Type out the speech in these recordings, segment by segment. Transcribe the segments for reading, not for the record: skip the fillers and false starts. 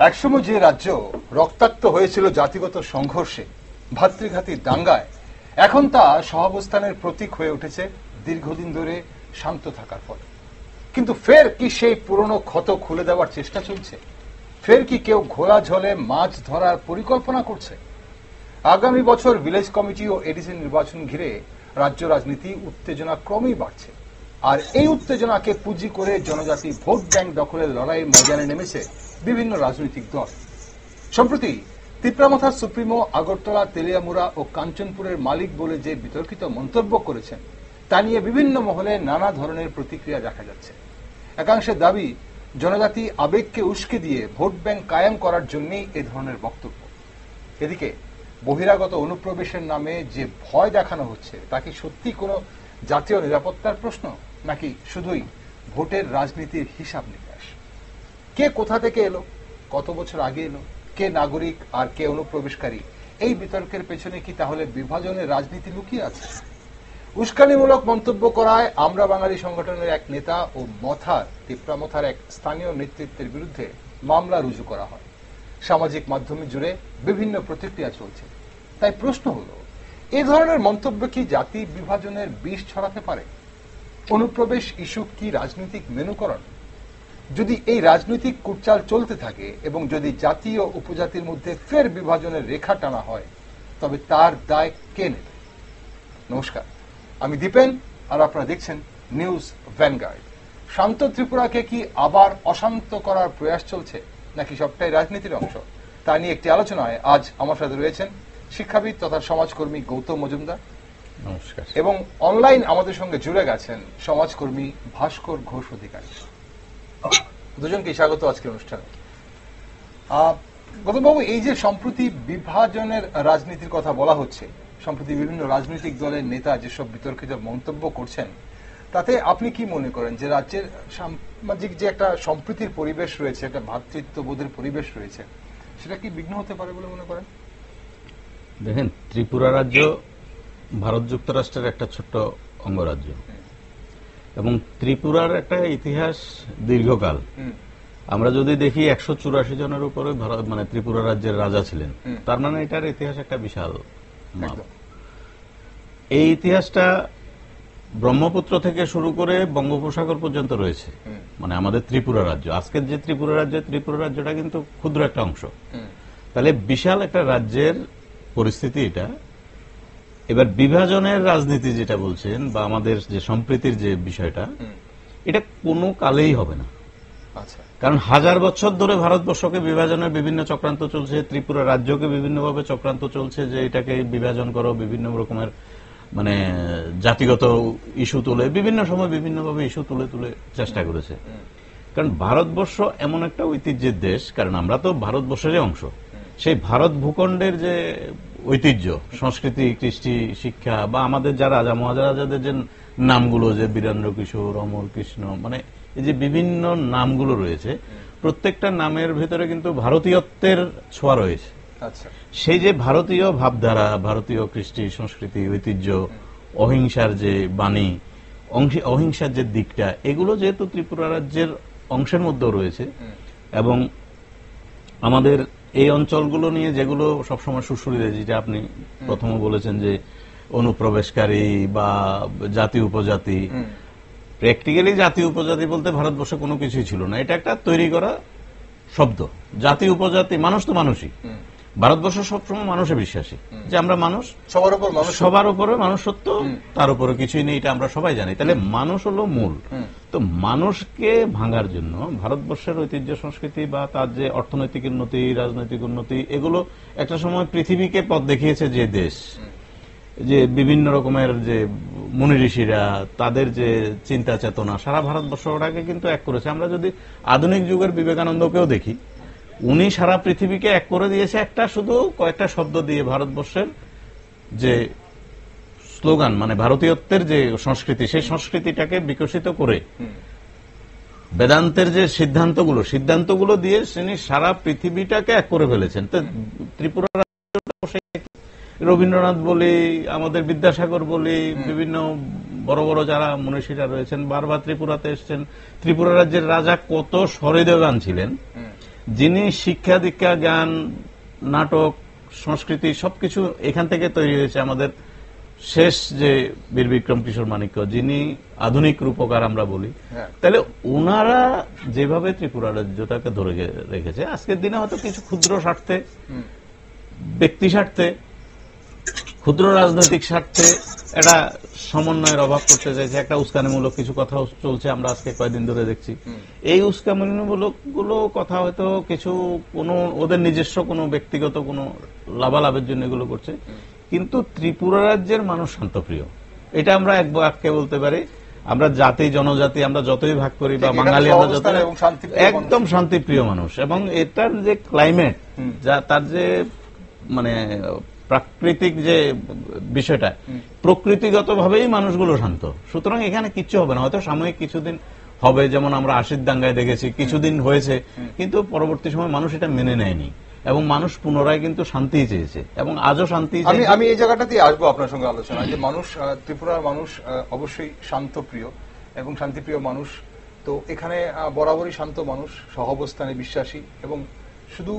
একসময় যে রাজ্য রক্তাক্ত হয়েছিল জাতিগত সংঘর্ষে, ভাতৃঘাতী দাঙ্গায়, এখন তা সহাবস্থানের প্রতীক হয়ে উঠেছে দীর্ঘদিন ধরে শান্ত থাকার ফলে। কিন্তু ফের কি সেই পুরনো ক্ষত খুলে দেওয়ার চেষ্টা চলছে? ফের কি কেউ ঘোলা ঝলে মাছ ধরার পরিকল্পনা করছে? আগামী বছর ভিলেজ কমিটি ও এডিসি নির্বাচন ঘিরে রাজ্য রাজনীতি উত্তেজনা ক্রমেই বাড়ছে। আর এই উত্তেজনাকে পুঁজি করে জনজাতি ভোট ব্যাংক দখলের লড়াইয়ের ময়দানে নেমেছে বিভিন্ন রাজনৈতিক দল। সম্প্রতি তিপ্রামথার সুপ্রিমো আগরতলা, তেলিয়ামুড়া ও কাঞ্চনপুরের মালিক বলে যে বিতর্কিত মন্তব্য করেছেন, তা নিয়ে বিভিন্ন মহলে নানা ধরনের প্রতিক্রিয়া দেখা যাচ্ছে। একাংশের দাবি, জনজাতি আবেগকে উস্কে দিয়ে ভোট ব্যাংক কায়েম করার জন্যই এ ধরনের বক্তব্য। এদিকে বহিরাগত অনুপ্রবেশের নামে যে ভয় দেখানো হচ্ছে, তা কি সত্যি কোনো জাতীয় নিরাপত্তার প্রশ্ন, নাকি শুধুই ভোটের রাজনীতির হিসাব নিকাশ? কে কোথা থেকে এলো, কত বছর আগে এলো, কে নাগরিক আর কে অনুপ্রবেশকারী, এই বিতর্কের পেছনে কি তাহলে বিভাজনের রাজনীতি লুকিয়ে আছে? উস্কানিমূলক মন্তব্য করায় আমরা বাঙালি সংগঠনের এক নেতা ও তিপ্রামথার এক স্থানীয় নেতৃত্বের বিরুদ্ধে মামলা রুজু করা হয়। সামাজিক মাধ্যমে জুড়ে বিভিন্ন প্রতিক্রিয়া চলছে। তাই প্রশ্ন হলো, এ ধরনের মন্তব্য কি জাতি বিভাজনের বিষ ছড়াতে পারে? অনুপ্রবেশ ইস্যু কি রাজনৈতিক মেনুকরণ? যদি এই রাজনৈতিক কুটচাল চলতে থাকে এবং যদি জাতি ও উপজাতির মধ্যে ফের বিভাজনের রেখা টানা হয়, তবে তার দায় কে নেবে? নমস্কার, আমি দীপেন, আর আপনারা দেখছেন নিউজ ভ্যানগার্ড। শান্ত ত্রিপুরাকে কি আবার অশান্ত করার প্রয়াস চলছে, নাকি সবটাই রাজনীতির অংশ? তা নিয়ে একটি আলোচনায় আজ আমার সাথে রয়েছেন শিক্ষাবিদ তথা সমাজকর্মী গৌতম মজুমদার। নমস্কার। এবং অনলাইন আমাদের সঙ্গে জুড়ে গেছেন সমাজকর্মী ভাস্কর ঘোষ অধিকারী। দুজনকে স্বাগত আজকের অনুষ্ঠানে। গৌতমবাবু, এই যে সম্প্রতি বিভাজনের রাজনীতির কথা বলা হচ্ছে, সম্প্রতি বিভিন্ন রাজনৈতিক দলের নেতা যেসব বিতর্কিত মন্তব্য করছেন, তাতে আপনি কি মনে করেন যে রাজ্যের সামাজিক যে একটা সম্প্রীতির পরিবেশ রয়েছে, একটা ভ্রাতৃত্ববোধের পরিবেশ রয়েছে, সেটা কি বিঘ্ন হতে পারে বলে মনে করেন? দেখেন, ত্রিপুরা রাজ্য ভারত যুক্তরাষ্ট্রের একটা ছোট্ট অঙ্গরাজ্য এবং ত্রিপুরার একটা ইতিহাস দীর্ঘকাল। আমরা যদি দেখি 184 জনের উপরে মানে ত্রিপুরা রাজ্যের রাজা ছিলেন, তার মানে এটার ইতিহাস একটা বিশাল মাপ। এই ইতিহাসটা ব্রহ্মপুত্র থেকে শুরু করে বঙ্গোপসাগর পর্যন্ত রয়েছে। মানে আমাদের ত্রিপুরা রাজ্য, আজকের যে ত্রিপুরা রাজ্যটা কিন্তু ক্ষুদ্র একটা অংশ। তাহলে বিশাল একটা রাজ্যের পরিস্থিতি এটা। এবার বিভাজনের রাজনীতি যেটা বলছেন, বা আমাদের যে সম্প্রীতির যে বিষয়টা, এটা কোনো কালেই হবে না। কারণ হাজার বছর ধরে ভারতবর্ষকে বিভাজনের বিভিন্ন চক্রান্ত চলছে, ত্রিপুরা রাজ্যকে বিভিন্নভাবে চক্রান্ত চলছে যে এটাকে বিভাজন করো, বিভিন্ন রকমের মানে জাতিগত ইস্যু তুলে, বিভিন্ন সময় বিভিন্নভাবে ইস্যু তুলে তুলে চেষ্টা করেছে। কারণ ভারতবর্ষ এমন একটা ঐতিহ্যের দেশ, কারণ আমরা তো ভারতবর্ষেরই অংশ। সেই ভারত ভূখণ্ডের যে ঐতিহ্য, সংস্কৃতি, কৃষ্টি, শিক্ষা, বা আমাদের যারা রাজা মহারাজাদের যে নামগুলো, যে বীরেন্দ্র কিশোর, অমর কৃষ্ণ, মানে এই যে বিভিন্ন নামগুলো রয়েছে, প্রত্যেকটা নামের ভিতরে কিন্তু ভারতীয়ত্বের ছোঁয়া রয়েছে। সেই যে ভারতীয় ভাবধারা, ভারতীয় কৃষ্টি, সংস্কৃতি, ঐতিহ্য, অহিংসার যে বাণী, অহিংসার যে দিকটা, এগুলো যেহেতু ত্রিপুরা রাজ্যের অংশের মধ্যেও রয়েছে, এবং আমাদের এই অঞ্চলগুলো নিয়ে যেগুলো সবসময় সুশ্রুতি, যেটা আপনি প্রথমে বলেছেন যে অনুপ্রবেশকারী বা জাতি উপজাতি, প্র্যাকটিক্যালি জাতি উপজাতি বলতে ভারতবর্ষে কোনো কিছুই ছিল না। এটা একটা তৈরি করা শব্দ। জাতি উপজাতি, মানুষ তো মানুষই। ভারতবর্ষ সবসময় মানুষে বিশ্বাসী, যে আমরা মানুষ, সবার উপরে মানুষ সত্য, তার উপরে কিছুই নেই, এটা আমরা সবাই জানি। তাহলে মানুষ হলো মূল। তো মানুষকে ভাঙার জন্য ভারতবর্ষের ঐতিহ্য, সংস্কৃতি বা তার যে অর্থনৈতিক উন্নতি, রাজনৈতিক উন্নতি, এগুলো একটা সময় পৃথিবীকে পথ দেখিয়েছে। যে দেশ, যে বিভিন্ন রকমের যে মুনি ঋষিরা, তাদের যে চিন্তা চেতনা সারা ভারতবর্ষটাকে কিন্তু এক করেছে। আমরা যদি আধুনিক যুগের বিবেকানন্দকেও দেখি, উনি সারা পৃথিবীকে এক করে দিয়েছে একটা শুধু কয়েকটা শব্দ দিয়ে। ভারতবর্ষের যে স্লোগান, মানে ভারতীয়ত্বের যে সংস্কৃতি, সেই সংস্কৃতিটাকে বিকশিত করে বেদান্তের যে সিদ্ধান্তগুলো দিয়ে তিনি সারা পৃথিবীটাকে এক করে ফেলেছেন। তো ত্রিপুরা রবীন্দ্রনাথ বলি, আমাদের বিদ্যাসাগর বলি, বিভিন্ন বড় বড় যারা মনীষীরা রয়েছেন বারবার ত্রিপুরাতে এসছেন। ত্রিপুরা রাজ্যের রাজা কত সহৃদয়বান ছিলেন, যিনি শিক্ষা দীক্ষা জ্ঞান নাটক সংস্কৃতি সবকিছু এখান থেকে তৈরি হয়েছে। আমাদের শেষ যে বীর বিক্রম কিশোর মানিক্য, যিনি আধুনিক রূপকার আমরা বলি, তাহলে ওনারা যেভাবে ত্রিপুরা রাজ্যটাকে ধরে রেখেছে, আজকের দিনে হয়তো কিছু ক্ষুদ্র স্বার্থে, ব্যক্তি স্বার্থে, ক্ষুদ্র রাজনৈতিক স্বার্থে একটা সমন্বয়ের অভাব করতে চাইছে। একটা উস্কানিমূলক কিছু কথা চলছে, আমরা আজকে কয়েকদিন ধরে দেখছি। এই উস্কানিমূলক গুলো কথা হয়তো কিছু কোনো ওদের নিজস্ব কোনো ব্যক্তিগত কোনো লাভালাভের জন্য এগুলো করছে, কিন্তু ত্রিপুরা রাজ্যের মানুষ শান্তপ্রিয়, এটা আমরা এক বাক্যে বলতে পারি। আমরা জাতি জনজাতি আমরা যতই ভাগ করি বা বাঙালি আমরা যত, একদম শান্তিপ্রিয় মানুষ। এবং এটার যে ক্লাইমেট, যা তার যে মানে প্রাকৃতিক যে বিষয়টা, প্রকৃতিগত ভাবেই মানুষগুলো শান্ত। সুতরাং এখানে কিচ্ছু হবে না। হয়তো সাময়িক কিছুদিন হবে, যেমন আমরা আশির দাঙ্গায় দেখেছি, কিছুদিন হয়েছে, কিন্তু পরবর্তী সময় মানুষ এটা মেনে নেয়নি এবং মানুষ পুনরায় কিন্তু শান্তি চেয়েছে এবং আজও শান্তি। আমি এই জায়গাটাতেই আসবো আপনার সঙ্গে আলোচনা, যে মানুষ, ত্রিপুরার মানুষ অবশ্যই শান্তপ্রিয় এবং শান্তিপ্রিয় মানুষ। তো এখানে বরাবরই শান্ত মানুষ, সহাবস্থানে বিশ্বাসী, এবং শুধু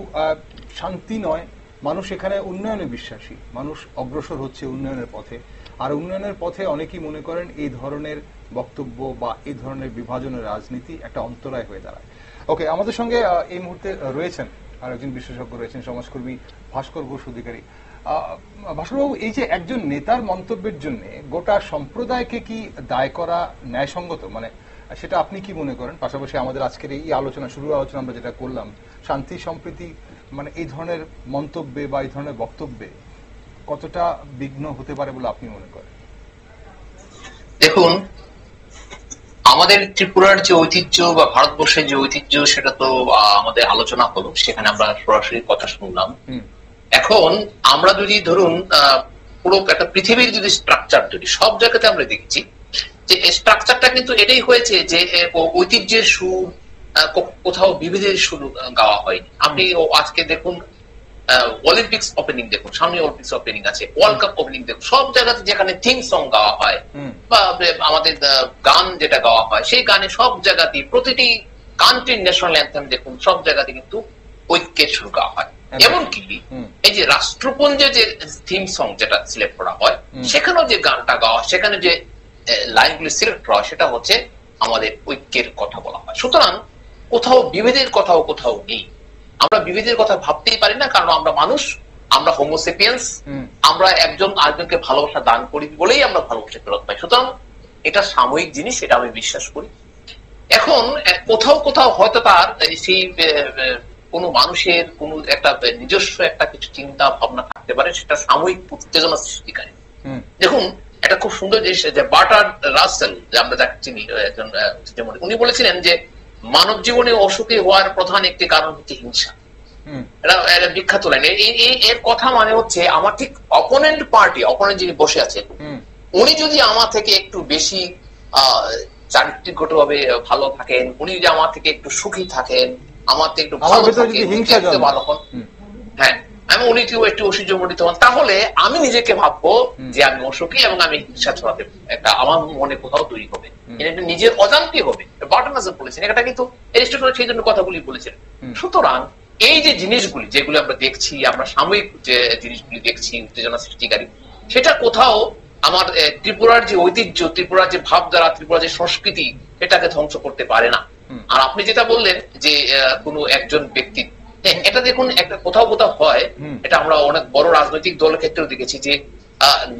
শান্তি নয়, মানুষ এখানে উন্নয়নে বিশ্বাসী। মানুষ অগ্রসর হচ্ছে উন্নয়নের পথে, আর উন্নয়নের পথে অনেকেই মনে করেন এই ধরনের বক্তব্য বা এই ধরনের বিভাজনের রাজনীতি একটা অন্তরায় হয়ে দাঁড়ায়। ওকে, আমাদের সঙ্গে এই মুহূর্তে রয়েছেন আর একজন বিশেষজ্ঞ রয়েছেন, সমাজকর্মী ভাস্কর ঘোষ অধিকারী। ভাস্করবাবু, এই যে একজন নেতার মন্তব্যের জন্য গোটা সম্প্রদায়কে কি দায় করা ন্যায়সঙ্গত, মানে সেটা আপনি কি মনে করেন? পাশাপাশি আমাদের আজকের এই আলোচনা, শুরুর আলোচনা আমরা যেটা করলাম, শান্তি সম্প্রীতি, মানে এই ধরনের মন্তব্যে বা এই ধরনের বক্তব্যে কতটা বিঘ্ন হতে পারে বলে আপনি মনে করেন? দেখুন, আমাদের ত্রিপুরার যে ঐতিহ্য বা ভারতবর্ষের যে ঐতিহ্য, সেটা তো আমাদের আলোচনা হলো, সেখানে আমরা সরাসরি কথা শুনলাম। এখন আমরা যদি ধরুন পুরো একটা পৃথিবীর যদি স্ট্রাকচার ধরি, সব জায়গাতে আমরা দেখছি যে স্ট্রাকচারটা কিন্তু এটাই হয়েছে যে ঐতিহ্যের সুর, কোথাও বিভেদের সুর গাওয়া হয়নি। আপনি আজকে দেখুন অলিম্পিক্স ওপেনিং দেখুন, সামনে অলিম্পিক্স ওপেনিং আছে, ওয়ার্ল্ড কাপ ওপেনিং দেখুন, সব জায়গাতে যেখানে থিম সং গাওয়া হয় বা আমাদের গান যেটা গাওয়া হয়, সেই গানে সব জায়গাতেই প্রতিটি কান্ট্রির ন্যাশনাল অ্যান্থেম দেখুন, সব জায়গাতে কিন্তু ঐক্যের সুর গাওয়া হয়। এমনকি এই যে রাষ্ট্রপুঞ্জে যে থিম সং যেটা সিলেক্ট করা হয়, সেখানেও যে গানটা গাওয়া, সেখানে যে লাইনগুলি সিলেক্ট করা হয়, সেটা হচ্ছে আমাদের ঐক্যের কথা বলা হয়। সুতরাং কোথাও বিভেদের কথাও কোথাও নেই। আমরা বিভেদের কথা ভাবতেই পারি না, কারণ আমরা মানুষ, আমরা হোমোসেপিয়েন্স, আমরা একজন আরেকজনকে ভালোবাসা দান করি বলেই আমরা ভালোবাসা ফেরত পাই। সুতরাং এটা সাময়িক জিনিস, এটা আমি বিশ্বাস করি। এখন কোথাও কোথাও হয়তো তার সেই কোন মানুষের কোন একটা নিজস্ব একটা কিছু চিন্তা ভাবনা থাকতে পারে, সেটা সাময়িক উত্তেজনা সৃষ্টিকারী। দেখুন, একটা খুব সুন্দর জিনিস যে বার্ট্রান্ড রাসেল, যে আমরা যাকে চিনি, একজন উনি বলেছিলেন যে মানব জীবনে অসুখী হওয়ার প্রধান একটি কারণ হচ্ছে হিংসা। এটা বিখ্যাত লাইন। এর কথা মানে হচ্ছে, আমার ঠিক অপোনেন্ট পার্টি, অপোনেন্ট যিনি বসে আছেন, উনি যদি আমার থেকে একটু বেশি চারিত্রিকগতভাবে ভালো থাকেন, উনি যদি আমার থেকে একটু সুখী থাকেন, আমার থেকে একটু ভালো থাকেন, ভালো হন, হ্যাঁ, আমি উনি একটু ঐশ্বর্যমণ্ডিত হন, তাহলে আমি নিজেকে ভাববো যে আমি অসুখী এবং আমি হিংসা ছড়াতে একটা আমার মনে কোথাও তৈরি হবে, এটা নিজের অজান্তে হবে। বার্ট্রান্ড রাসেল বলেছেন এটা, কিন্তু অ্যারিস্টটল সেই জন্য কথাগুলি বলেছেন। সুতরাং এই যে জিনিসগুলি যেগুলো আমরা দেখছি, আমরা সাময়িক যে জিনিসগুলি দেখছি উত্তেজনা সৃষ্টিকারী, সেটা কোথাও আমার ত্রিপুরার যে ঐতিহ্য, ত্রিপুরার যে ভাবধারা, ত্রিপুরার যে সংস্কৃতি, এটাকে ধ্বংস করতে পারে না। আর আপনি যেটা বললেন যে কোনো একজন ব্যক্তি, এটা দেখুন একটা কোথাও কোথাও হয়, এটা আমরা অনেক বড় রাজনৈতিক দলের ক্ষেত্রেও দেখেছি যে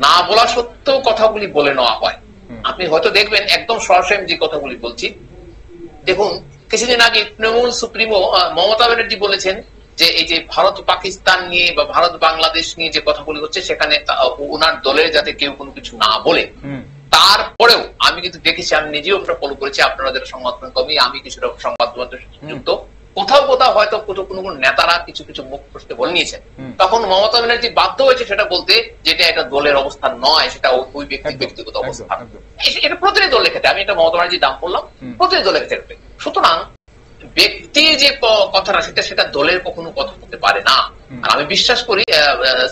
না বলা সত্ত্বেও কথাগুলি বলে নেওয়া হয়। আপনি হয়তো দেখবেন একদম সরাসরি যে কথাগুলি বলছি, দেখুন কিছুদিন আগে তৃণমূল সুপ্রিমো মমতা ব্যানার্জি বলেছেন যে এই যে ভারত পাকিস্তান নিয়ে বা ভারত বাংলাদেশ নিয়ে যে কথাগুলি হচ্ছে, সেখানে ওনার দলের যাতে কেউ কোনো কিছু না বলে। তারপরেও আমি কিন্তু দেখেছি, আমি নিজেও ওটা ফলো করেছি, আপনারা যারা সংবাদ কর্মী, আমি কিছুটা সংবাদ যুক্ত, কোথাও কোথাও হয়তো কোনো নেতারা কিছু কিছু মুখ প্রশ্নে বলে নিয়েছেন, তখন মমতা ব্যানার্জি বাধ্য হয়েছে সেটা বলতে, যেটা একটা দলের অবস্থান নয়, সেটা ওই ব্যক্তির ব্যক্তিগত অবস্থান। এটা প্রতিটি দলের ক্ষেত্রে, আমি এটা মমতা ব্যানার্জির দাম করলাম, প্রতিটি দলের ক্ষেত্রে। সুতরাং ব্যক্তি যে কথাটা, সেটা দলের কখনো কথা হতে পারে না। আর আমি বিশ্বাস করি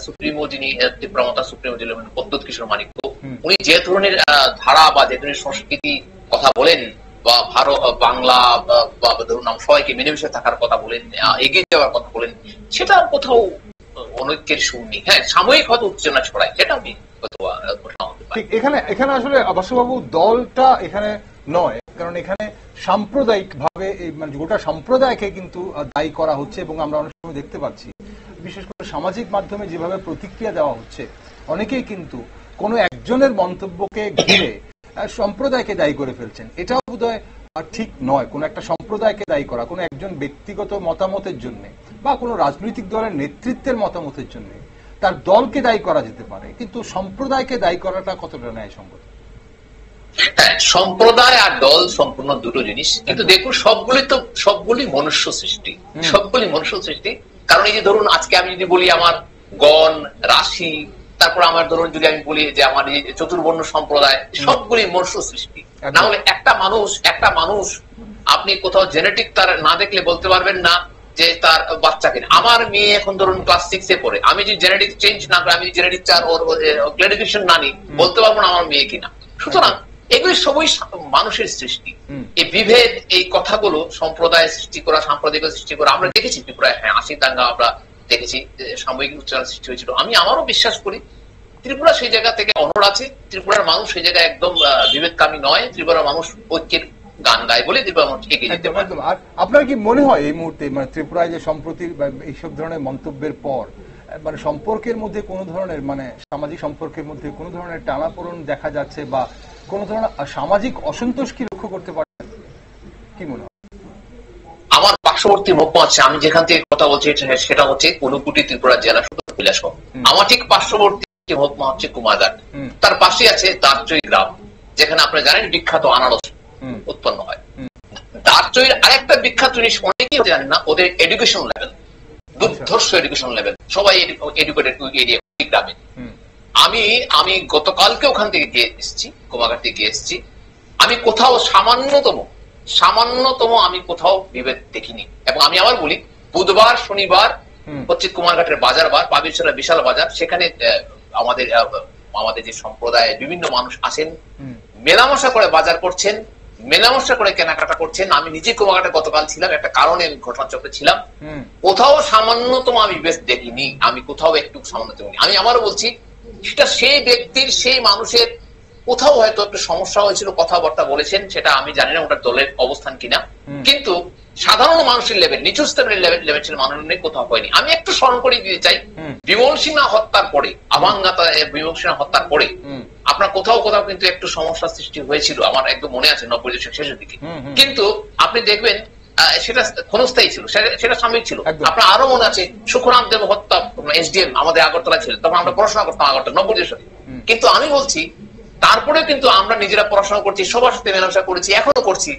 সুপ্রিমো যিনি ত্রিপুরা সুপ্রিমো যিনি প্রদ্যোৎ কিশোর মানিক্য, উনি যে ধরনের ধারা বা যে ধরনের সংস্কৃতি কথা বলেন বা ভারত বাংলা বা ধরুন সবাইকে মিলেমিশে থাকার কথা বলেন, এগিয়ে যাওয়ার কথা বলেন, সেটা কোথাও অনৈক্যের সুর নেই। হ্যাঁ, সাময়িক হয়তো উত্তেজনা ছড়ায়, সেটা আমি ঠিক এখানে আসলে বাসুবাবু দলটা এখানে নয়, কারণ এখানে সাম্প্রদায়িক ভাবে মানে গোটা সম্প্রদায়কে কিন্তু দায়ী করা হচ্ছে, এবং আমরা অনেক সময় দেখতে পাচ্ছি বিশেষ করে সামাজিক মাধ্যমে যেভাবে প্রতিক্রিয়া দেওয়া হচ্ছে, অনেকেই কিন্তু কোনো একজনের মন্তব্যকে ঘিরে সম্প্রদায়কে দায়ী করে ফেলছেন। এটাও বোধহয় ঠিক নয়। কোনো একটা সম্প্রদায়কে দায়ী করা কোনো একজন ব্যক্তিগত মতামতের জন্য বা কোনো রাজনৈতিক দলের নেতৃত্বের মতামতের জন্য তার দলকে দায়ী করা যেতে পারে, কিন্তু সম্প্রদায়কে দায়ী করাটা কতটা ন্যায়সঙ্গত? হ্যাঁ, সম্প্রদায় আর দল সম্পূর্ণ দুটো জিনিস। কিন্তু দেখুন, সবগুলি মনুষ্য সৃষ্টি, সবগুলি মনুষ্য সৃষ্টি। কারণ এই যে ধরুন আজকে আমি যদি বলি আমার গণ, রাশি, তারপর আমার ধরুন যদি আমি বলি যে আমার এই চতুর্বর্ণ সম্প্রদায়, সবগুলি মনুষ্য সৃষ্টি। না হলে একটা মানুষ আপনি কোথাও জেনেটিক তার না দেখলে বলতে পারবেন না যে তার বাচ্চাকে। আমার মেয়ে এখন ধরুন ক্লাস 6-এ পড়ে, আমি যদি জেনেটিক চেঞ্জ না করে, আমি জেনেটিক ওর ক্লারিফিকেশন না নিই, বলতে পারবো না আমার মেয়ে কিনা। সুতরাং এগুলি সবই মানুষের সৃষ্টি। এই বিভেদ, এই কথাগুলো সম্প্রদায় সৃষ্টি করা, সাম্প্রদায়িক সৃষ্টি করা আমরা দেখেছি ত্রিপুরায়। হ্যাঁ, 80 দাঙ্গা আমরা দেখেছি, সাময়িক উচ্চারণ সৃষ্টি হয়েছিল। আমি আমারও বিশ্বাস করি ত্রিপুরা সেই জায়গা থেকে অনড় আছে, ত্রিপুরার মানুষ সেই জায়গায় একদম বিভেদকামী নয়, ত্রিপুরার মানুষ ঐক্যের গান গায় বলে ত্রিপুরা মানুষ এগিয়ে যেতে পারে। আর আপনার কি মনে হয় এই মুহূর্তে মানে ত্রিপুরায় যে সম্প্রতি এইসব ধরনের মন্তব্যের পর মানে সম্পর্কের মধ্যে কোনো ধরনের মানে সামাজিক সম্পর্কের মধ্যে কোনো ধরনের টানাপোড়েন দেখা যাচ্ছে বা কোনো ধরনের সামাজিক অসন্তোষ কি লক্ষ্য করতে পারছেন? কি মনে হয়? আমার পার্শ্ববর্তী মহকুমা আছে, আমি যেখান থেকে কথা বলছি সেটা হচ্ছে ঊনকোটি, ত্রিপুরা জেলা সদর কৈলাসহর। আমার ঠিক পার্শ্ববর্তী মহকুমা হচ্ছে কুমারঘাট, তার পাশে আছে দারচই গ্রাম, যেখানে আপনারা জানেন বিখ্যাত আনারস উৎপন্ন হয়। দারচইর আরেকটা বিখ্যাত জিনিস অনেকেই জানেন না, ওদের এডুকেশন লেভেল, দুর্ধর্ষ এডুকেশন লেভেল, সবাই এডুকেটেড এরিয়া গ্রামে। আমি গতকালকে ওখান থেকে গিয়ে এসেছি, কুমারঘাট থেকে গিয়ে এসেছি। আমি কোথাও সামান্যতম আমি কোথাও বিভেদ দেখিনি। এবং আমি আবার বলি, বুধবার শনিবার হচ্ছে কুমারঘাটের বাজার বার, পাবিছড়া বিশাল বাজার, সেখানে আমাদের যে সম্প্রদায় বিভিন্ন মানুষ আসেন, মেলামশা করে বাজার করছেন, মেলামশা করে কেনাকাটা করছেন। আমি নিজে কুমারঘাটে গতকাল ছিলাম, একটা কারণে আমি ঘটনাচক্রে ছিলাম, কোথাও সামান্যতম আমি বেশ দেখিনি, আমি কোথাও একটু সামান্যতম। আমি আমারও বলছি সেটা সেই ব্যক্তির, সেই মানুষের কোথাও হয়তো একটু সমস্যা হয়েছিল, কথাবার্তা বলেছেন, সেটা আমি জানি না ওটা দলের অবস্থান কিনা, কিন্তু সাধারণ মানুষের লেভেল, নিচু স্তরের লেভেল ছিল মানুষের কোথাও হয়নি। আমি একটু স্মরণ করে দিতে চাই, বিমল সিনহা হত্যার পরে, আবাঙ্গাতা বিমল সিনহা হত্যার পরে আপনার কোথাও কিন্তু একটু সমস্যার সৃষ্টি হয়েছিল, আমার একদম মনে আছে 90 দশকের শেষের দিকে। কিন্তু আপনি দেখবেন সেটা ক্ষণস্থায়ী ছিল, সেটা সাময়িক ছিল। আপনার আরো মনে আছে সুখরাম দেব হত্যা, এসডিএম আমাদের আগরতলা ছিল, তখন আমরা পড়াশোনা করতাম আগরতলা 90 দশকে। কিন্তু আমি বলছি তারপরে কিন্তু আমরা নিজেরা পড়াশোনা করছি, সবার সাথে মেলামেশা করেছি, এখনো করছি,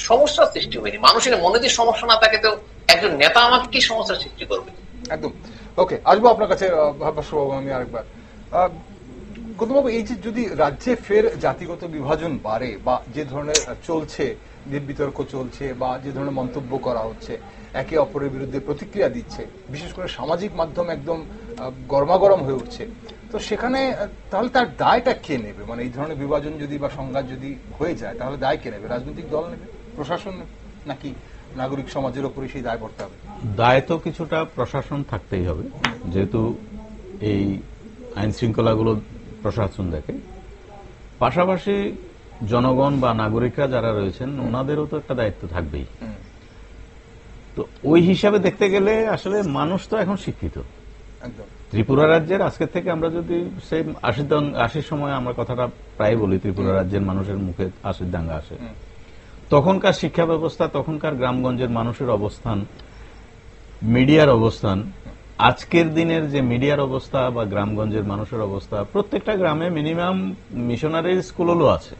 সমস্যার সৃষ্টি হয়নি। মানুষের মনে যদি সমস্যা না থাকে তো একজন নেতা আমাকে কি সমস্যার সৃষ্টি করবে? একদম। ওকে, আসবো আপনার কাছে আমি আরেকবার। গৌতমবাবু, এই যে যদি রাজ্যে ফের জাতিগত বিভাজন বাড়ে বা যে ধরনের চলছে, বিতর্ক চলছে বা যে ধরনের মন্তব্য করা হচ্ছে, একে অপরের বিরুদ্ধে প্রতিক্রিয়া দিচ্ছে, বিশেষ করে সামাজিক মাধ্যম একদম গরমাগরম হয়ে উঠছে, তো সেখানে তাহলে তার দায়টা কে নেবে? মানে এই ধরনের বিভাজন যদি বা সংঘাত যদি হয়ে যায় তাহলে দায় কে নেবে? রাজনৈতিক দল নেবে, প্রশাসন নেবে, নাকি নাগরিক সমাজের উপরে সেই দায় পড়তে হবে? দায় তো কিছুটা প্রশাসন থাকতেই হবে, যেহেতু এই আইন শৃঙ্খলাগুলো প্রশাসন দেখে। পাশাপাশি জনগণ বা নাগরিকরা যারা রয়েছেন ওনাদেরও তো একটা দায়িত্ব থাকবেই। তো ওই হিসাবে দেখতে গেলে আসলে মানুষ তো এখন শিক্ষিত। ত্রিপুরা রাজ্যের আজকের থেকে আমরা যদি সেই 80 সময় আমরা কথাটা প্রায় বলি, ত্রিপুরা রাজ্যের মানুষের মুখে 80 দাঙ্গা আসে, তখনকার শিক্ষা ব্যবস্থা, তখনকার গ্রামগঞ্জের মানুষের অবস্থান, মিডিয়ার অবস্থান, আজকের দিনের যে মিডিয়ার অবস্থা বা গ্রামগঞ্জের মানুষের অবস্থা, প্রত্যেকটা গ্রামে মিনিমাম মিশনারি স্কুলগুলো আছে।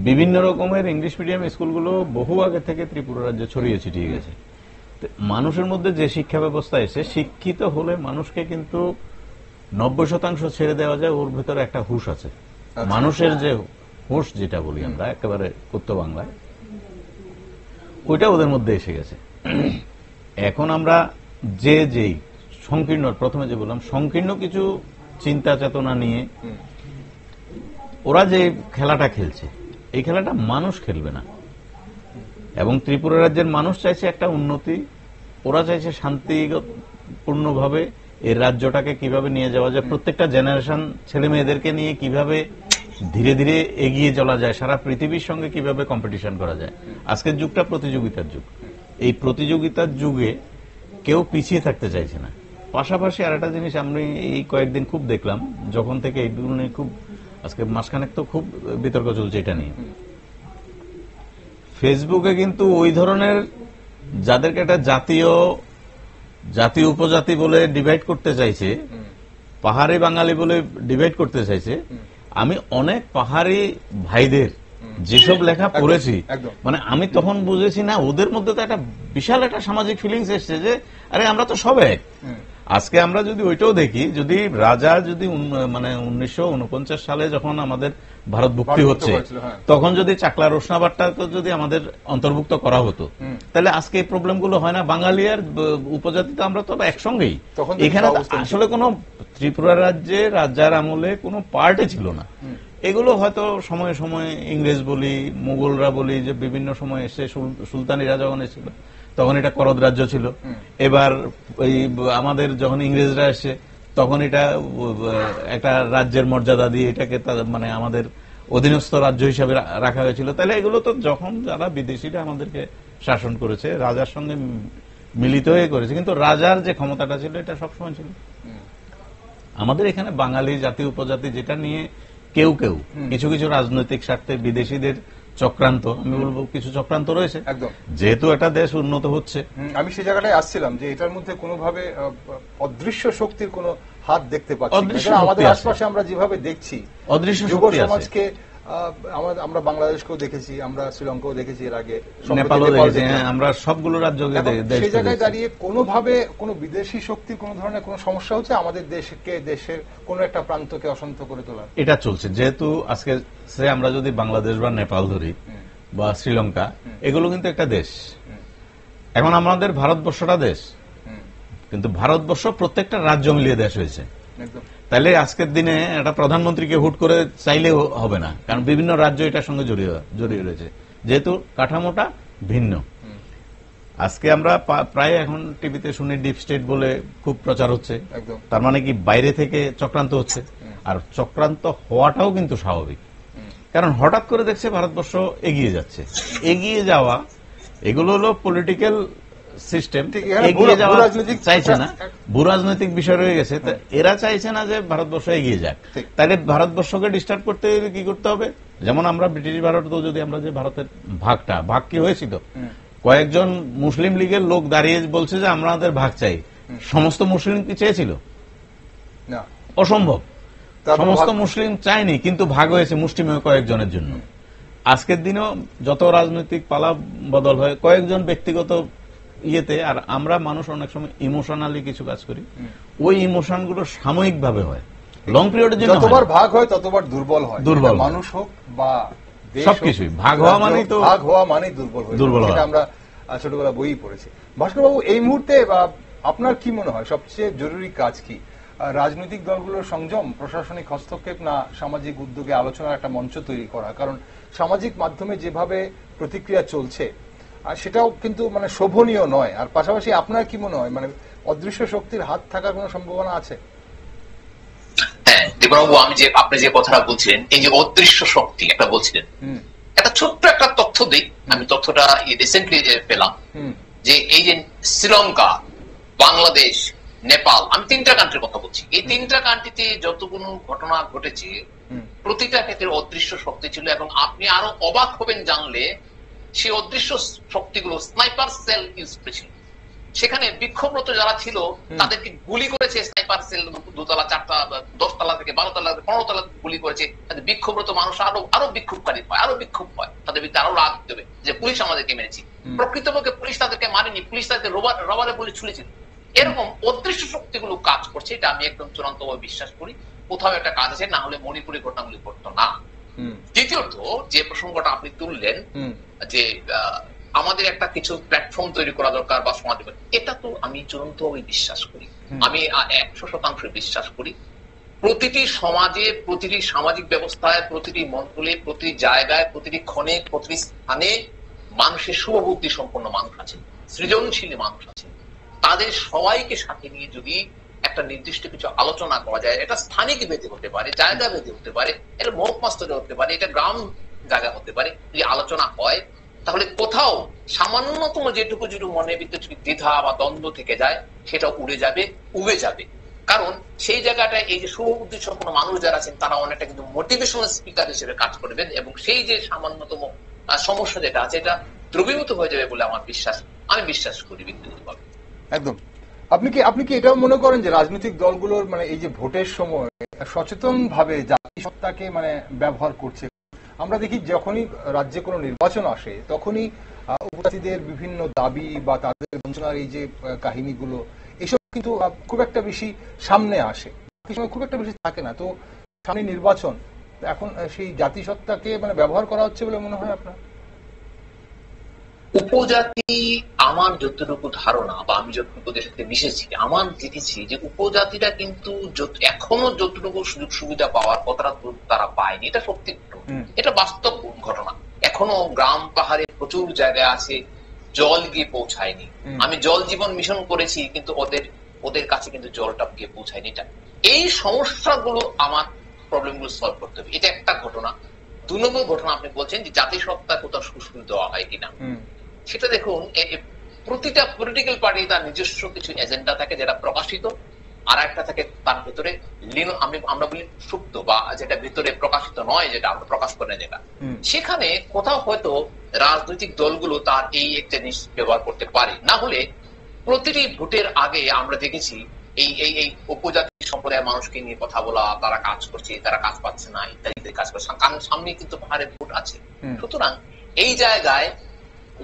বিভিন্ন রকমের ইংলিশ মিডিয়াম স্কুলগুলো বহু আগে থেকে ত্রিপুরা রাজ্যে ছড়িয়ে ছিটিয়ে গেছে। মানুষের মধ্যে যে শিক্ষা ব্যবস্থা এসে, শিক্ষিত হলে মানুষকে কিন্তু 90% ছেড়ে দেওয়া যায়, ওর ভেতরে একটা হুঁশ আছে। মানুষের যে হুঁশ যেটা বলি আমরা একেবারে কথ্য বাংলায়, ওইটা ওদের মধ্যে এসে গেছে। এখন আমরা যেই সংকীর্ণ, প্রথমে যে বললাম সংকীর্ণ কিছু চিন্তা চেতনা নিয়ে ওরা যে খেলাটা খেলছে, এই খেলাটা মানুষ খেলবে না। এবং ত্রিপুরা রাজ্যের মানুষ চাইছে একটা উন্নতি, ওরা চাইছে শান্তিপূর্ণভাবে এই রাজ্যটাকে কিভাবে নিয়ে যাওয়া যায়, প্রত্যেকটা জেনারেশন ছেলে মেয়েদেরকে নিয়ে কিভাবে ধীরে ধীরে এগিয়ে চলা যায়, সারা পৃথিবীর সঙ্গে কিভাবে কম্পিটিশন করা যায়। আজকের যুগটা প্রতিযোগিতার যুগ, এই প্রতিযোগিতার যুগে কেউ পিছিয়ে থাকতে চাইছে না। পাশাপাশি আর একটা জিনিস আমি এই কয়েকদিন খুব দেখলাম, যখন থেকে এইগুলো নিয়ে খুব আজকে মাসখানেক তো খুব বিতর্ক চলছে এটা নিয়ে। ফেসবুকে কিন্তু ওই ধরনের যাদেরকে একটা জাতীয় উপজাতি বলে ডিভাইড করতে চাইছে, পাহাড়ি বাঙালি বলে ডিভাইড করতে চাইছে, আমি অনেক পাহাড়ি ভাইদের যেসব লেখা পড়েছি, মানে আমি তখন বুঝেছি না ওদের মধ্যে তো একটা বিশাল একটা সামাজিক ফিলিংস এসছে যে আরে আমরা তো সব এক। আজকে আমরা যদি ওইটাও দেখি, যদি রাজা যদি মানে 1949 সালে যখন আমাদের ভারত মুক্তি হচ্ছে, তখন যদি চাকলা রোশনাবাদটা যদি আমাদের অন্তর্ভুক্ত করা হতো, তাহলে আজকে এই প্রবলেম গুলো হয় না। বাঙালি আর উপজাতি তো আমরা তো একসঙ্গেই। এখানে আসলে কোন ত্রিপুরা রাজ্যে রাজার আমলে কোনো পার্টে ছিল না। এগুলো হয়তো সময়ে সময়ে ইংরেজ বলি, মুঘলরা বলি, যে বিভিন্ন সময় এসে সুলতানিরা যখন এসেছিল তখন এটা করদ রাজ্য ছিল। এবার এই আমাদের যখন ইংরেজরা এসে তখন এটা একটা রাজ্যের মর্যাদা দিয়ে এটাকে মানে আমাদের অধীনস্থ রাজ্য হিসাবে রাখা হয়েছিল। তাহলে এগুলো তো যখন যারা বিদেশিরা আমাদেরকে শাসন করেছে রাজার সঙ্গে মিলিত হয়ে করেছে, কিন্তু রাজার যে ক্ষমতাটা ছিল এটা সবসময় ছিল। আমাদের এখানে বাঙালি জাতি উপজাতি যেটা নিয়ে কেউ কেউ কিছু কিছু রাজনৈতিক স্বার্থে বিদেশিদের চক্রান্ত, আমি বলবো কিছু চক্রান্ত রয়েছে, যেহেতু একটা দেশ উন্নত হচ্ছে। আমি সেই জায়গাটায় আসছিলাম যে এটার মধ্যে কোনোভাবে অদৃশ্য শক্তির কোনো হাত দেখতে পাচ্ছি। আমাদের আশপাশে আমরা যেভাবে দেখছি অদৃশ্য সমাজকে, আমরা বাংলাদেশকেও দেখেছি, আমরা শ্রীলঙ্কাও দেখেছি, এর আগে নেপালও দেখেছি, আমরা সবগুলো রাজ্যকে সেই জায়গায় দাঁড়িয়ে কোনোভাবে কোনো বিদেশি শক্তির কোনো ধরনের কোনো সমস্যা হচ্ছে আমাদের দেশকে, দেশের কোনো একটা প্রান্তকে অশান্ত করে তোলা, এটা চলছে। যেহেতু আজকে আমরা যদি বাংলাদেশ বা নেপাল ধরি বা শ্রীলঙ্কা, এগুলো কিন্তু একটা দেশ। এখন আমাদের ভারতবর্ষটা দেশ, কিন্তু ভারতবর্ষ প্রত্যেকটা রাজ্য মিলিয়ে দেশ হয়েছে। তাহলে আজকের দিনে একটা প্রধানমন্ত্রীকে হুট করে চাইলে হবে না, কারণ বিভিন্ন রাজ্য এটার সঙ্গে জড়িয়ে রয়েছে, যেহেতু কাঠামোটা ভিন্ন। আজকে আমরা প্রায় এখন টিভিতে শুনি ডিপ স্টেট বলে খুব প্রচার হচ্ছে, তার মানে কি বাইরে থেকে চক্রান্ত হচ্ছে। আর চক্রান্ত হওয়াটাও কিন্তু স্বাভাবিক, কারণ হঠাৎ করে দেখছে ভারতবর্ষ এগিয়ে যাচ্ছে। এগিয়ে যাওয়া এগুলো হলো পলিটিক্যাল সিস্টেম, এগিয়ে যাওয়া চাইছে না, ভূরাজনৈতিক বিষয় রয়ে গেছে। এরা চাইছে না যে ভারতবর্ষ এগিয়ে যাক। তাহলে ভারতবর্ষকে ডিস্টার্ব করতে কি করতে হবে? যেমন আমরা ব্রিটিশ ভারত, যদি আমরা যে ভারতের ভাগ কি হয়েছিল, কয়েকজন মুসলিম লীগের লোক দাঁড়িয়ে বলছে যে আমাদের ভাগ চাই। সমস্ত মুসলিম কি চেয়েছিল? না, অসম্ভব। সমস্ত মুসলিম চায়নি, কিন্তু ভাগ হয়েছে মুষ্টিমেয় কয়েকজনের জন্য। আজকের দিনেও যত রাজনৈতিক পালা বদল হয় কয়েকজন ব্যক্তিগত ইয়েতে, আর আমরা মানুষ অনেক সময় ইমোশনালি কিছু কাজ করি, ওই ইমোশন গুলো সাময়িক ভাবে হয়, লং পিরিয়ডের জন্য। যতবার ভাগ হয় ততবার দুর্বল হয়, মানুষ হোক বা সবকিছুই। ভাগ হওয়া মানেই দুর্বল হয়, আমরা ছোটবেলা বই পড়েছি। ভাস্কর বাবু, এই মুহূর্তে আপনার কি মনে হয় সবচেয়ে জরুরি কাজ কি? রাজনৈতিক দলগুলোর সংযম, প্রশাসনিক হস্তক্ষেপ, না সামাজিক উদ্যোগে আলোচনার একটা মঞ্চ তৈরি করা? কারণ সামাজিক মাধ্যমে যেভাবে প্রতিক্রিয়া চলছে আর সেটাও কিন্তু মানে শোভনীয় নয়। আর পাশাপাশি আপনার কি মনে হয়, মানে অদৃশ্য শক্তির হাত থাকার কোনো সম্ভাবনা আছে? হ্যাঁ দীপবাবু, আপনি যে কথাটা বলছিলেন, এই যে অদৃশ্য শক্তি একটা বলছিলেন, একটা ছোট্ট একটা তথ্য দিই। আমি তথ্যটা রিসেন্টলি পেলাম যে এই যে শ্রীলঙ্কা, বাংলাদেশ, নেপাল, আমি 3টা কান্ট্রির কথা বলছি, এই 3টা কান্ট্রিতে যতগুলো ঘটনা ঘটেছে প্রতিটা ক্ষেত্রে অদৃশ্য শক্তি ছিল। এবং আপনি আরো অবাক হবেন জানলে সেই অদৃশ্য শক্তিগুলো স্নাইপার সেল ইউজ করেছিল। সেখানে বিক্ষোভরত যারা ছিল তাদেরকে গুলি করেছে স্নাইপার সেল, 2তলা 4টা 10তলা থেকে 12তলা 15তলা গুলি করেছে। বিক্ষোভরত মানুষ আরো বিক্ষোভকারী হয়, আরো বিক্ষোভ হয়, তাদের বিরুদ্ধে আরো রাগ দেবে যে পুলিশ আমাদেরকে মেরেছে। প্রকৃতপক্ষে পুলিশ তাদেরকে মারেনি, পুলিশ তাদেরকে রবারে বলে ছুলেছিল। এরকম অদৃশ্য শক্তিগুলো কাজ করছে, এটা আমি একদম চূড়ান্তভাবে বিশ্বাস করি। কোথাও একটা কাজ আছে, না হলে মণিপুরের ঘটনাগুলি ঘটতো না। দ্বিতীয়ত, যে প্রসঙ্গটা আপনি তুললেন যে আমাদের একটা কিছু প্ল্যাটফর্ম তৈরি করা দরকার বা সমাজ, এটা তো আমি চূড়ান্তভাবে বিশ্বাস করি। আমি 100% বিশ্বাস করি প্রতিটি সমাজে, প্রতিটি সামাজিক ব্যবস্থায়, প্রতিটি মন্ডলে, প্রতিটি জায়গায়, প্রতিটি ক্ষণে, প্রতিটি স্থানে মানুষের শুভবুদ্ধি সম্পন্ন মানুষ আছেন, সৃজনশীল মানুষ আছেন, তাদের সবাইকে সাথে নিয়ে যদি একটা নির্দিষ্ট কিছু আলোচনা করা যায়, এটা স্থানিক ভেদে হতে পারে, জায়গা ভেদে হতে পারে, এটা মহকুমা স্তরে হতে পারে, এটা গ্রাম জায়গা হতে পারে, যদি আলোচনা হয় তাহলে কোথাও সামান্যতম যেটুকু মনের ভিতরে দ্বিধা বা দ্বন্দ্ব থেকে যায় সেটা উবে যাবে। কারণ সেই জায়গাটায় এই যে শুভবুদ্ধি সম্পন্ন মানুষ যারা আছেন তারা অনেকটা কিন্তু মোটিভেশনাল স্পিকার হিসেবে কাজ করবেন এবং সেই যে সামান্যতম সমস্যা যেটা আছে এটা দ্রবীভূত হয়ে যাবে বলে আমি বিশ্বাস করি ব্যক্তিগতভাবে। একদম। আপনি কি এটাও মনে করেন যে রাজনৈতিক দলগুলোর মানে এই যে ভোটের সময় সচেতন ভাবে জাতিসত্তাকে মানে ব্যবহার করছে? আমরা দেখি যখনই রাজ্যে কোনো নির্বাচন আসে তখনই উপজাতিদের বিভিন্ন দাবি বা তাদের বঞ্চনার এই যে কাহিনীগুলো এসব কিন্তু খুব একটা বেশি সামনে আসে, খুব একটা বেশি থাকে না। তো সামনে নির্বাচন, এখন সেই জাতিসত্তাকে মানে ব্যবহার করা হচ্ছে বলে মনে হয় আপনার? উপজাতি, আমার যতটুকু ধারণা বা আমি যতটুকু ওদের সাথে মিশেছি, আমার দেখেছি যে উপজাতিরা কিন্তু এখনো যতটুকু সুযোগ সুবিধা পাওয়ার কথাটা তারা পায়নি, এটা সত্যি ঘটনা, এটা বাস্তব ঘটনা। এখনো গ্রাম পাহাড়ে প্রচুর জায়গায় আছে জল গিয়ে পৌঁছায়নি। আমি জল জীবন মিশন করেছি কিন্তু ওদের কাছে কিন্তু জলটা গিয়ে পৌঁছায়নি। এই সমস্যাগুলো আমার প্রবলেমগুলো সলভ করতে হবে, এটা একটা ঘটনা। 2 নম্বর ঘটনা আপনি বলছেন যে জাতিসত্তা কোথাও সুযোগ দেওয়া হয় কিনা, সেটা দেখুন প্রতিটা পলিটিক্যাল পার্টি তার নিজস্ব কিছু এজেন্ডা থাকে যেটা প্রকাশিত, আর একটা থাকে তার ভেতরে আমরা বলি সুপ্ত বা যেটা ভেতরে প্রকাশিত নয়, যেটা আমরা প্রকাশ করে যেটা, সেখানে কোথাও হয়তো রাজনৈতিক দলগুলো তার এই একটা জিনিস ব্যবহার করতে পারে। না হলে প্রতিটি ভোটের আগে আমরা দেখেছি এই উপজাতি সম্প্রদায়ের মানুষকে নিয়ে কথা বলা, তারা কাজ করছে, তারা কাজ পাচ্ছে না ইত্যাদি কাজ করছে, কারণ সামনে কিন্তু পাহাড়ে ভোট আছে। সুতরাং এই জায়গায়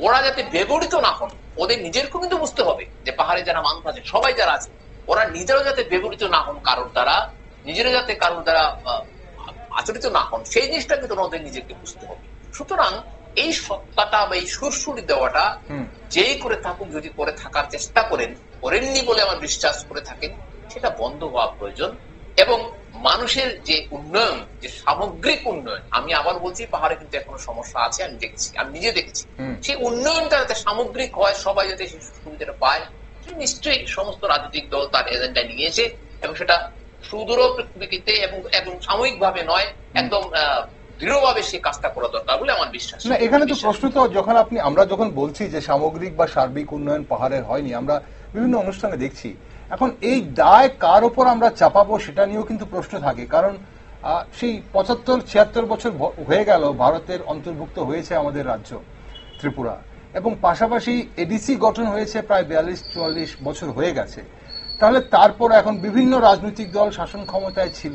ওরা যাতে ব্যবহৃত না হন, ওদের নিজেরকেও কিন্তু বুঝতে হবে যে পাহাড়ে যারা মানুষ আছে সবাই যারা আছে ওরা নিজেরাও যাতে ব্যবহৃত না হন কারোর দ্বারা, নিজেরা যাতে কারোর দ্বারা আচরিত না হন, সেই জিনিসটা কিন্তু ওদের নিজেকে বুঝতে হবে। সুতরাং এই সত্তাটা বা এই সুরসুরি দেওয়াটা যেই করে থাকুক, যদি করে থাকার চেষ্টা করেননি বলে আমার বিশ্বাস করে থাকেন, সেটা বন্ধ হওয়া প্রয়োজন। এবং মানুষের যে উন্নয়ন, যে সামগ্রিক উন্নয়ন, আমি আবার বলছি পাহাড়ে কিন্তু এখনো সমস্যা আছে, আমি দেখেছি, আমি নিজে দেখেছি, সেই উন্নয়নটা যাতে সামগ্রিক হয়, সবাই যাতে সেই সুবিধাটা পায়, নিশ্চয়ই সমস্ত রাজনৈতিক দল তার এজেন্ডা নিয়েছে এবং সেটা সুদূর প্রেক্ষিতে এবং সাময়িক ভাবে নয়, একদম দৃঢ়ভাবে সেই কাজটা করা দরকার বলে আমার বিশ্বাস। না, এখানে তো প্রশ্ন তো আমরা যখন বলছি যে সামগ্রিক বা সার্বিক উন্নয়ন পাহাড়ের হয়নি, আমরা বিভিন্ন অনুষ্ঠানে দেখছি, এখন এই দায় কার ওপর আমরা চাপাবো সেটা নিয়েও কিন্তু প্রশ্ন থাকে। কারণ সেই 75-76 বছর হয়ে গেল ভারতের অন্তর্ভুক্ত হয়েছে আমাদের রাজ্য ত্রিপুরা, এবং পাশাপাশি এডিসি গঠন হয়েছে প্রায় 42-44 বছর হয়ে গেছে। তাহলে তারপর এখন বিভিন্ন রাজনৈতিক দল শাসন ক্ষমতায় ছিল,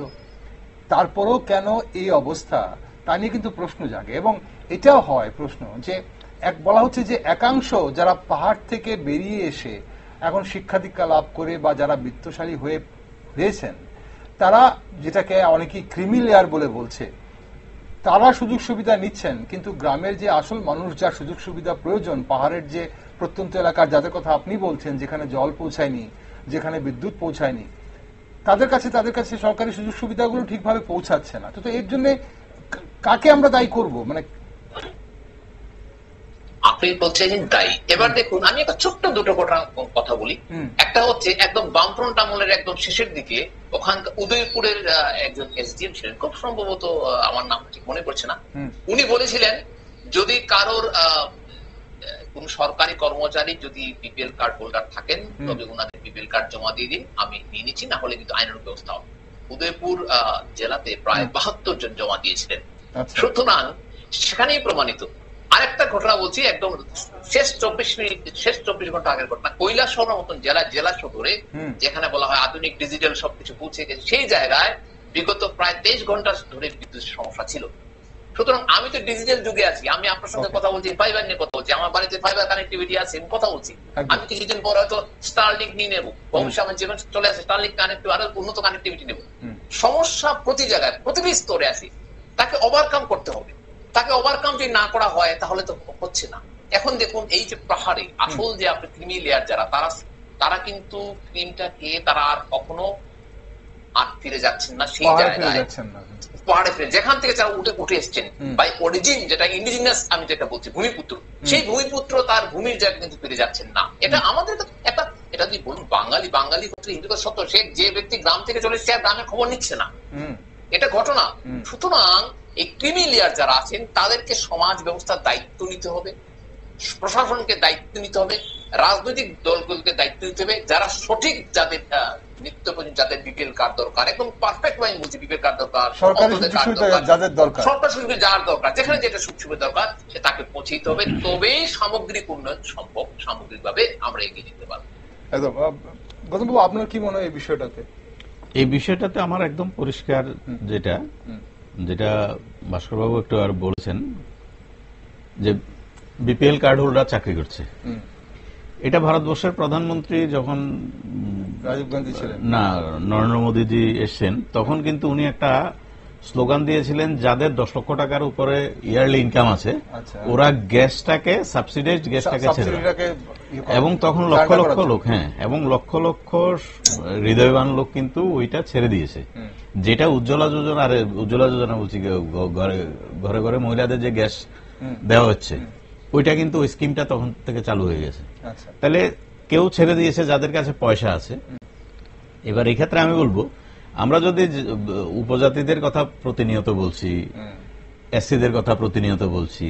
তারপরেও কেন এই অবস্থা, তা নিয়ে কিন্তু প্রশ্ন জাগে। এবং এটাও হয় প্রশ্ন যে বলা হচ্ছে যে একাংশ যারা পাহাড় থেকে বেরিয়ে এসে এখন শিক্ষা দীক্ষা লাভ করে বা যারা বিত্তশালী হয়েছেন, তারা যেটাকে অনেকেই ক্রিমি লেয়ার বলে বলছে, তারা সুযোগ সুবিধা নিচ্ছেন, কিন্তু গ্রামের যে আসল মানুষ যার সুযোগ সুবিধা প্রয়োজন, পাহাড়ের যে প্রত্যন্ত এলাকার যাদের কথা আপনি বলছেন, যেখানে জল পৌঁছায়নি, যেখানে বিদ্যুৎ পৌঁছায়নি, তাদের কাছে সরকারি সুযোগ সুবিধাগুলো ঠিকভাবে পৌঁছাচ্ছে না। তো এর জন্য কাকে আমরা দায়ী করব? মানে আপনি বলছেন দায়ী। এবার দেখুন, আমি একটা ছোট্ট দুটো কথা বলি। একটা হচ্ছে একদম বামফ্রন্ট আমলের একদম শেষের দিকে ওখানকার উদয়পুরের একজন এসডিএম ছিলেন, খুব সম্ভবত আমার নাম ঠিক মনে পড়ছে না, উনি বলেছিলেন যদি কারোর কোন সরকারি কর্মচারী যদি বিপিএল কার্ড হোল্ডার থাকেন তবে ওনাদের বিপিএল কার্ড জমা দিয়ে দিন, আমি নিয়ে নিচ্ছি, না হলে কিন্তু আইনের ব্যবস্থা হবে। উদয়পুর জেলাতে প্রায় 72 জন জমা দিয়েছিলেন। সুতরাং সেখানেই প্রমাণিত। আরেকটা ঘটনা বলছি, একদম শেষ 24 ঘন্টা আগের ঘটনা। কৈলাসহরের মতন জেলা সদরে যেখানে বলা হয় আধুনিক ডিজিটাল সবকিছু পৌঁছে গেছে, সেই জায়গায় বিগত প্রায় 23 ঘন্টা ধরে বিদ্যুতের সমস্যা ছিল। সুতরাং আমি তো ডিজিটাল যুগে আছি, আমি আপনার সঙ্গে কথা বলছি, ফাইবার নিয়ে কথা বলছি, আমার বাড়িতে ফাইবার কানেক্টিভিটি আছে, আমি কথা বলছি। আমি কিছুদিন পর হয়তো স্টারলিংক নিয়ে নেবো, ভবিষ্যৎ আমার জীবন চলে আসে স্টারলিংক কানেক্টিভ, আরো উন্নত কানেক্টিভিটি নেবো। সমস্যা প্রতি জায়গায় প্রতিটি স্তরে আছে, তাকে ওভারকাম করতে হবে। তাকে ওভারকাম যদি না করা হয় তাহলে তো হচ্ছে না। এখন দেখুন এই যে পাহাড়ে আসল যে আপনি ক্রিমি লেয়ার যারা, তারা কিন্তু ক্রিমটাকে তারা আর কখনো ফিরে যাচ্ছেন না সেই জায়গায়, পাহাড়ে ফেলে যেখান থেকে যারা উঠে এসছেন বাই অরিজিন, যেটা ইন্ডিজিনাস আমি যেটা বলছি ভূমিপুত্র, সেই ভূমিপুত্র তার ভূমির জায়গা কিন্তু ফিরে যাচ্ছেন না। এটা আমাদের একটা, এটা যদি বলুন বাঙালি হচ্ছে হিন্দু সত্য, সে যে ব্যক্তি গ্রাম থেকে চলে এসছে গ্রামের খবর নিচ্ছে না, এটা ঘটনা। সুতরাং এই ক্রিমি লেয়ার যারা আছেন তাদেরকে সমাজ ব্যবস্থার দায়িত্ব নিতে হবে, প্রশাসনকে দায়িত্ব নিতে হবে, রাজনৈতিক দলগুলোকে দায়িত্ব নিতে হবে, যারা সঠিক, যাদের নিত্য প্রয়োজন, যাদের বিপিএল কার্ড দরকার, একদম পারফেক্ট ওয়াই বলছি, বিপিএল কার্ড দরকার, সরকারি যাদের দরকার, সরকার সুযোগ যার দরকার, যেখানে যেটা সুযোগ সুবিধা দরকার সে তাকে পৌঁছে দিতে হবে, তবেই সামগ্রিক উন্নয়ন সম্ভব, সামগ্রিকভাবে আমরা এগিয়ে যেতে পারবো। একদম। গৌতম বাবু, আপনার কি মনে হয় এই বিষয়টাতে? এই বিষয়টাতে আমার একদম পরিষ্কার, যেটা ভাস্করবাবু একটু আর বলেছেন যে বিপিএল কার্ড হোল্ডার চাকরি করছে, এটা ভারতবর্ষের প্রধানমন্ত্রী যখন রাজীব গান্ধী ছিলেন, না নরেন্দ্র মোদীজি এসছেন, তখন কিন্তু উনি একটা স্লোগান দিয়েছিলেন, যাদের 10 লক্ষ টাকার উপরে ইয়ারলি ইনকাম আছে ওরা গ্যাসটাকে, সাবসিডাইজড গ্যাসটাকে ছেড়ে, এবং তখন লক্ষ লক্ষ লোক, এবং লক্ষ লক্ষ হৃদয়বান লোক কিন্তু ওইটা ছেড়ে দিয়েছে। যেটা উজ্জ্বলা যোজনা বলছি, ঘরে ঘরে মহিলাদের যে গ্যাস দেওয়া হচ্ছে, ওইটা কিন্তু ওই স্কিমটা তখন থেকে চালু হয়ে গেছে। তাহলে কেউ ছেড়ে দিয়েছে যাদের কাছে পয়সা আছে। এবার এই ক্ষেত্রে আমি বলবো, আমরা যদি উপজাতিদের কথা প্রতিনিয়ত বলছি, এসসিদের কথা প্রতিনিয়ত বলছি,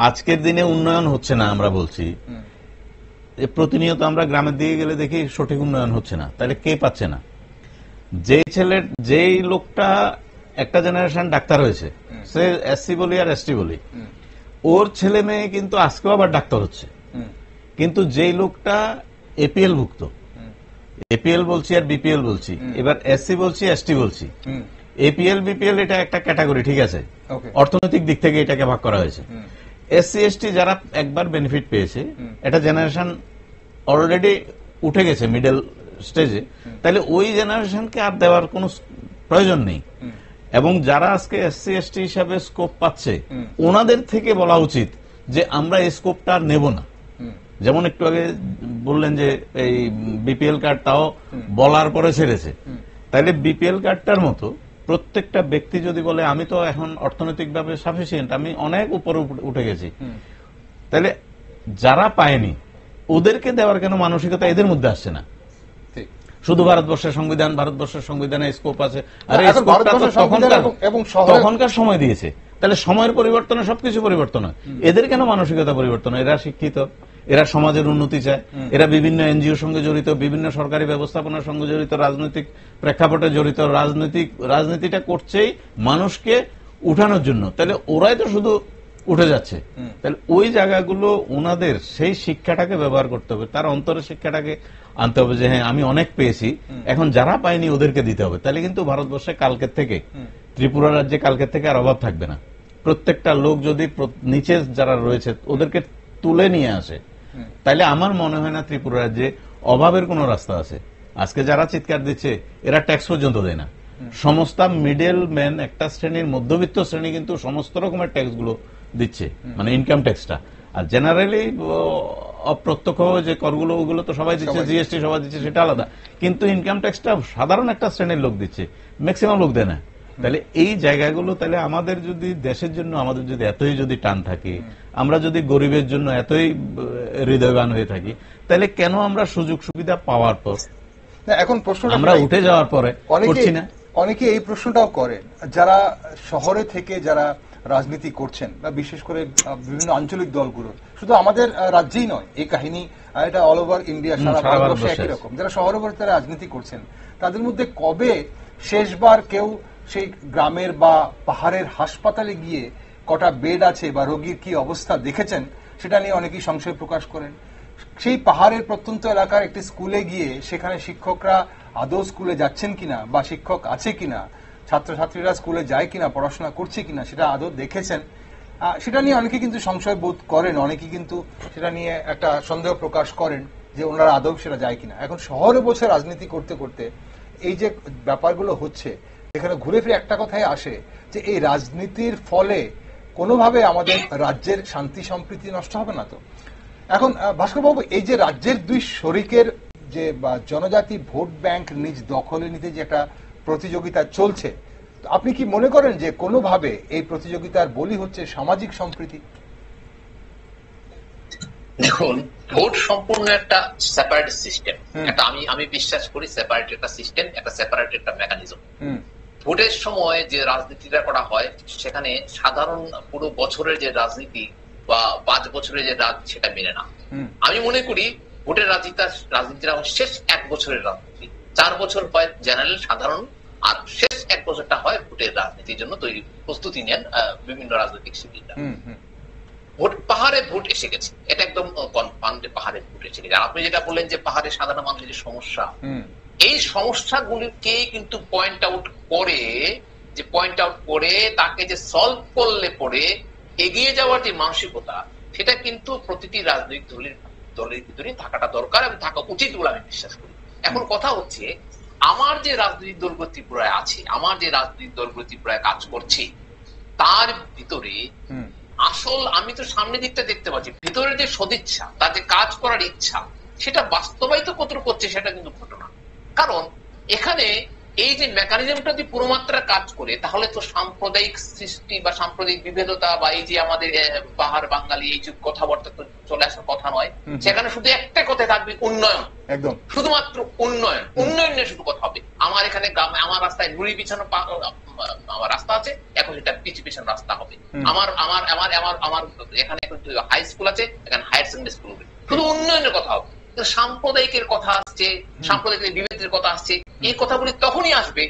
আজকের দিনে উন্নয়ন হচ্ছে না আমরা বলছি, প্রতিনিয়ত আমরা গ্রামের দিকে গেলে দেখি সঠিক উন্নয়ন হচ্ছে না, তাহলে কে পাচ্ছে না? যেই লোকটা একটা জেনারেশন ডাক্তার হয়েছে, সে এসসি বলি আর এসটি বলি, ওর ছেলে মেয়ে কিন্তু আজকেও আবার ডাক্তার হচ্ছে। কিন্তু যেই লোকটা এপিএল ভুক্ত, এপিএল বলছি আর বিপিএল বলছি, এবার এসসি বলছি এসটি বলছি, এপিএল বিপিএল এটা একটা ক্যাটাগরি, ঠিক আছে, অর্থনৈতিক দিক থেকে এটাকে ভাগ করা হয়েছে। এসসি এসটি যারা একবার বেনিফিট পেয়েছে, একটা জেনারেশন অলরেডি উঠে গেছে মিডল স্টেজে, তাহলে ওই জেনারেশনকে আর দেওয়ার কোনো প্রয়োজন নেই। এবং যারা আজকে এসসি এসটি হিসাবে স্কোপ পাচ্ছে, ওনাদের থেকে বলা উচিত যে আমরা এই স্কোপটা আর নেব না। যেমন একটু আগে বললেন যে এই বিপিএল কার্ডটাও বলার পরে ছেড়েছে, তাহলে বিপিএল কার্ডটার মতো প্রত্যেকটা ব্যক্তি যদি বলে আমি তো এখন অর্থনৈতিকভাবে সাফিসিয়েন্ট, আমি অনেক উপরে উঠে গেছি, তাহলে যারা পায়নি ওদেরকে দেওয়ার কেন মানসিকতা এদের মধ্যে আসছে না? শুধু ভারতবর্ষের সংবিধানে স্কোপ আছে, আর তখনকার সময় দিয়েছে, তাহলে সময়ের পরিবর্তনে সবকিছু পরিবর্তন হয়। এদের কেন মানসিকতা পরিবর্তন? এরা শিক্ষিত, এরা সমাজের উন্নতি চায়, এরা বিভিন্ন এনজিওর সঙ্গে জড়িত, বিভিন্ন সরকারি ব্যবস্থাপনার সঙ্গে জড়িত, রাজনৈতিক প্রেক্ষাপটে জড়িত, রাজনীতিটা করছেই মানুষকে উঠানোর জন্য। তাহলে ওরাই তো শুধু উঠে যাচ্ছে, তাহলে ওই জায়গাগুলো ওনাদের সেই শিক্ষাটাকে ব্যবহার করতে হবে, তার অন্তরের শিক্ষাটাকে আনতে হবে যে হ্যাঁ আমি অনেক পেয়েছি, এখন যারা পায়নি ওদেরকে দিতে হবে। তাহলে কিন্তু ভারতবর্ষে কালকের থেকে, ত্রিপুরা রাজ্যে কালকের থেকে আর অভাব থাকবে না। প্রত্যেকটা লোক যদি নিচে যারা রয়েছে ওদেরকে তুলে নিয়ে আসে, তাইলে আমার মনে হয় না ত্রিপুরা রাজ্যে অভাবের কোন রাস্তা আছে। আজকে যারা চিৎকার দিচ্ছে এরা ট্যাক্স পর্যন্ত দেয় না। সমস্ত মিডল ম্যান, একটা শ্রেণীর মধ্যবিত্ত শ্রেণী কিন্তু সমস্ত রকমের ট্যাক্স গুলো দিচ্ছে, মানে ইনকাম ট্যাক্সটা। আর জেনারেলি অপ্রত্যক্ষ যে করগুলো ওগুলো তো সবাই দিচ্ছে, জিএসটি সবাই দিচ্ছে, সেটা আলাদা, কিন্তু ইনকাম ট্যাক্সটা সাধারণ একটা শ্রেণীর লোক দিচ্ছে, ম্যাক্সিমাম লোক দেয় না। তাহলে এই জায়গাগুলো, তাহলে আমাদের যদি দেশের জন্য আমাদের যদি এতই যদি টান থাকে, আমরা যদি গরিবের জন্য এতই হৃদয়বান হয়ে থাকি, তাহলে কেন আমরা সুযোগ সুবিধা পাওয়ার পর, এখন প্রশ্ন আমরা উঠে যাওয়ার পরে করছি না? অনেকে এই প্রশ্নটাও করেন, যারা শহরে থেকে যারা রাজনীতি করছেন, বা বিশেষ করে বিভিন্ন আঞ্চলিক দলগুলোর, শুধু আমাদের রাজ্যেই নয়, এই কাহিনী এটা অল ওভার ইন্ডিয়া, সারা ভারতবর্ষে একই রকম, যারা শহরে তারা রাজনীতি করছেন, তাদের মধ্যে কবে শেষবার কেউ সেই গ্রামের বা পাহাড়ের হাসপাতালে গিয়ে কটা বেড আছে বা রোগীর কি অবস্থা দেখেছেন, সেটা নিয়ে অনেকেই সংশয় প্রকাশ করেন। সেই পাহাড়ের প্রত্যন্ত এলাকার একটি স্কুলে গিয়ে সেখানে শিক্ষকরা আদৌ স্কুলে যাচ্ছেন কিনা, বা শিক্ষক আছে কিনা, ছাত্রছাত্রীরা স্কুলে যায় কিনা, পড়াশোনা করছে কিনা, সেটা আদৌ দেখেছেন, সেটা নিয়ে অনেকে কিন্তু সংশয় বোধ করেন, অনেকে কিন্তু সেটা নিয়ে একটা সন্দেহ প্রকাশ করেন যে ওনারা আদৌ সেটা যায় কিনা। এখন শহরে বসে রাজনীতি করতে করতে এই যে ব্যাপারগুলো হচ্ছে, এখানে ঘুরে ফিরে একটা কথাই আসে যে এই রাজনীতির ফলে কোনোভাবে আমাদের রাজ্যের শান্তি সম্প্রীতি নষ্ট হবে না তো? এখন ভাস্করবাবু, এই যে রাজ্যের দুই শরিকের যে জনজাতি ভোট ব্যাংক নিজ দখলে নিতে যে একটা প্রতিযোগিতা চলছে, আপনি কি মনে করেন যে কোনোভাবে এই প্রতিযোগিতার বলি হচ্ছে সামাজিক সম্প্রীতি? দেখুন, ভোট সম্পূর্ণ একটা সেপারেট সিস্টেম, একটা আমি বিশ্বাস করি সেপারেট একটা সিস্টেম, একটা সেপারেট একটা মেকানিজম। ভোটের সময় যে রাজনীতিটা করা হয় সেখানে সাধারণ পুরো বছরের যে রাজনীতি বা 5 বছরের যে রাজনীতি সেটা মেনে না। আমি মনে করি ভোটের রাজনীতিটা শেষ 1 বছরের রাজনীতি। 4 বছর হয় জেনারেল সাধারণ, আর শেষ 1 বছরটা হয় ভোটের রাজনীতির জন্য তৈরি প্রস্তুতি নেন বিভিন্ন রাজনৈতিক শিবিররা। ভোট পাহাড়ে ভোট এসে গেছে, এটা একদম কনফার্ম যে পাহাড়ে ভোট এসে গেছে। আপনি যেটা বললেন যে পাহাড়ে সাধারণ মানুষের যে সমস্যা, এই সমস্যাগুলিকে কিন্তু পয়েন্ট আউট করে তাকে যে সলভ করলে পরে এগিয়ে যাওয়ার যে মানসিকতা, সেটা কিন্তু প্রতিটি রাজনৈতিক দলের ভিতরে থাকাটা দরকার এবং থাকা উচিত বলে আমি বিশ্বাস করি। এখন কথা হচ্ছে, আমার যে রাজনৈতিক দলগুলো ত্রিপুরায় আছে, আমার যে রাজনৈতিক দলগুলো ত্রিপুরায় কাজ করছে, তার ভিতরে আসল আমি তো সামনের দিকটা দেখতে পাচ্ছি, ভিতরে যে সদিচ্ছা, তার যে কাজ করার ইচ্ছা, সেটা বাস্তবায়িত কতটুকু করছে সেটা কিন্তু ঘটনা। কারণ এখানে এই যে মেকানিজমটা যদি পুরো মাত্রা কাজ করে, তাহলে তো সাম্প্রদায়িক সৃষ্টি বা সাম্প্রদায়িক বিভেদতা বা এই যে আমাদের পাহাড় বাঙালি এই যে কথাবার্তা তো চলে আসার কথা নয়। সেখানে শুধু একটা কথা থাকবে, উন্নয়ন, একদম শুধুমাত্র উন্নয়ন, উন্নয়ন নিয়ে শুধু কথা হবে। আমার এখানে আমার রাস্তায় নুড়ি বিছানো আমার রাস্তা আছে, এখন সেটা পিচি পিছানো রাস্তা হবে। আমার আমার আমার আমার আমার এখানে হাই স্কুল আছে, এখানে হায়ার সেকেন্ডারি স্কুল হবে, শুধু উন্নয়নের কথা হবে। সাম্প্রদায়িকের কথা আসছে, সাম্প্রদায়িক বিভেদের কথা আসছে, এই কথাগুলি তখনই আসবে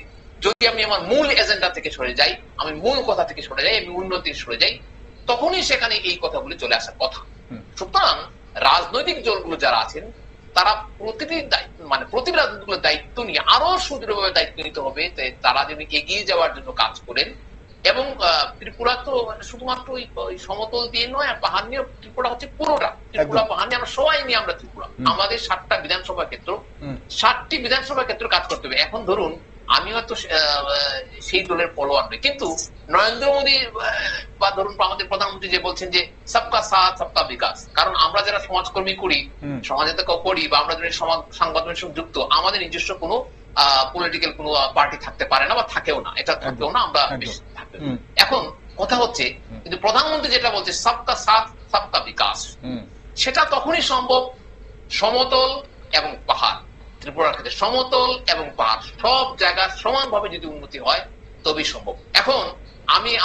যদি আমি আমার মূল এজেন্ডা থেকে সরে যাই, আমি মূল কথা থেকে সরে যাই, আমি উন্নতির সরে যাই, তখনই সেখানে এই কথাগুলি চলে আসার কথা। সুতরাং রাজনৈতিক দলগুলো যারা আছেন, তারা প্রতিটি দায়িত্ব মানে প্রতি রাজনৈতিক দায়িত্ব নিয়ে আরো সুদৃঢ়ভাবে দায়িত্ব নিতে হবে, তারা যেন এগিয়ে যাওয়ার জন্য কাজ করেন। এবং ত্রিপুরা তো শুধুমাত্র ওই সমতল দিয়ে নয়, পাহাড় নিয়ে ত্রিপুরা হচ্ছে পুরোটা। ত্রিপুরা পাহাড় নিয়ে আমরা সবাই নিয়ে আমরা ত্রিপুরা। আমাদের 7টা বিধানসভা ক্ষেত্র, 7টি বিধানসভা ক্ষেত্র কাজ করতে হবে। এখন ধরুন আমি হয়তো সেই দলের পলোয়ান নই, কিন্তু নরেন্দ্র মোদী বা ধরুন আমাদের প্রধানমন্ত্রী যে বলছেন যে সবকা সাথ সবকা বিকাশ, কারণ আমরা যারা সমাজকর্মী করি, সমাজে করি বা আমরা যারা সংবাদের সঙ্গে যুক্ত, আমাদের নিজস্ব কোনো পলিটিক্যাল কোনো পার্টি থাকতে পারে না বা থাকেও না, এটা থাকতেও না, আমরা থাকতে। এখন কথা হচ্ছে, কিন্তু প্রধানমন্ত্রী যেটা বলছে সবকা সাথ সবকা বিকাশ, সেটা তখনই সম্ভব সমতল এবং পাহাড়। ত্রিপুরার ক্ষেত্রে সমতল এবং পাহাড় সব জায়গায় সমানভাবে যদি উন্নতি হয় তবেই সম্ভব। এখন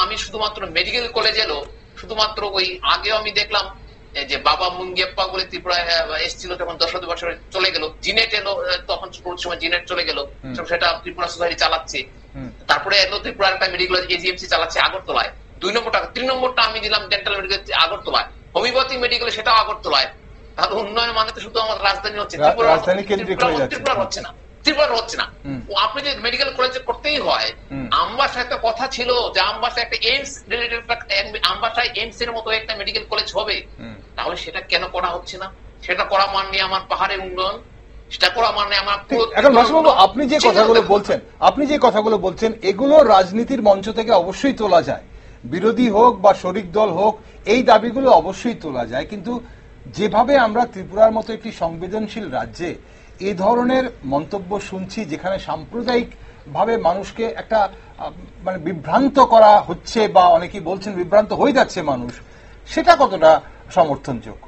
আমি শুধুমাত্র মেডিকেল কলেজ এলো, শুধুমাত্র ওই আগেও আমি দেখলাম যে বাবা মুঙ্গিয়াপ্পা বলে ত্রিপুরায় এসেছিল, তখন 10 বছর চলে গেল। জিনেট এলো, তখন সময় জিনেট চলে গেল, সেটা ত্রিপুরা সোসাইটি চালাচ্ছে। তারপরে এলো ত্রিপুরা একটা মেডিকেল এজিএমসি চালাচ্ছে আগরতলায়। 2 নম্বরটা, 3 নম্বরটা আমি দিলাম ডেন্টাল মেডিকেল আগরতলায়, হোমিওপ্যাথি মেডিকেল সেটাও আগরতলায়। তাহলে উন্নয়ন মানে তো শুধু আমাদের রাজধানী হচ্ছে, ত্রিপুরা হচ্ছে না, ত্রিপুরা হচ্ছে না। আপনি যে মেডিকেল কলেজে করতেই হয়, আমবাসায় একটা কথা ছিল যে আমবাসায় একটা এইমস রিলেটেড, আমবাসায় এইমস এর মতো একটা মেডিকেল কলেজ হবে, তাহলে সেটা কেন করা হচ্ছে না? সেটা করা মানে আমার পাহাড়ের উন্নয়ন, সেটা করা মানে আমার। এখন মাসুবাবু, আপনি যে কথাগুলো বলছেন এগুলো রাজনীতির মঞ্চ থেকে অবশ্যই তোলা যায়, বিরোধী হোক বা শরিক দল হোক, এই দাবিগুলো অবশ্যই তোলা যায়। কিন্তু যেভাবে আমরা ত্রিপুরার মতো একটি সংবেদনশীল রাজ্যে এই ধরনের মন্তব্য শুনছি, যেখানে সাম্প্রদায়িক ভাবে মানুষকে একটা মানে বিভ্রান্ত করা হচ্ছে, বা অনেকেই বলছেন বিভ্রান্ত হয়ে যাচ্ছে মানুষ, সেটা কতটা সমর্থনযোগ্য?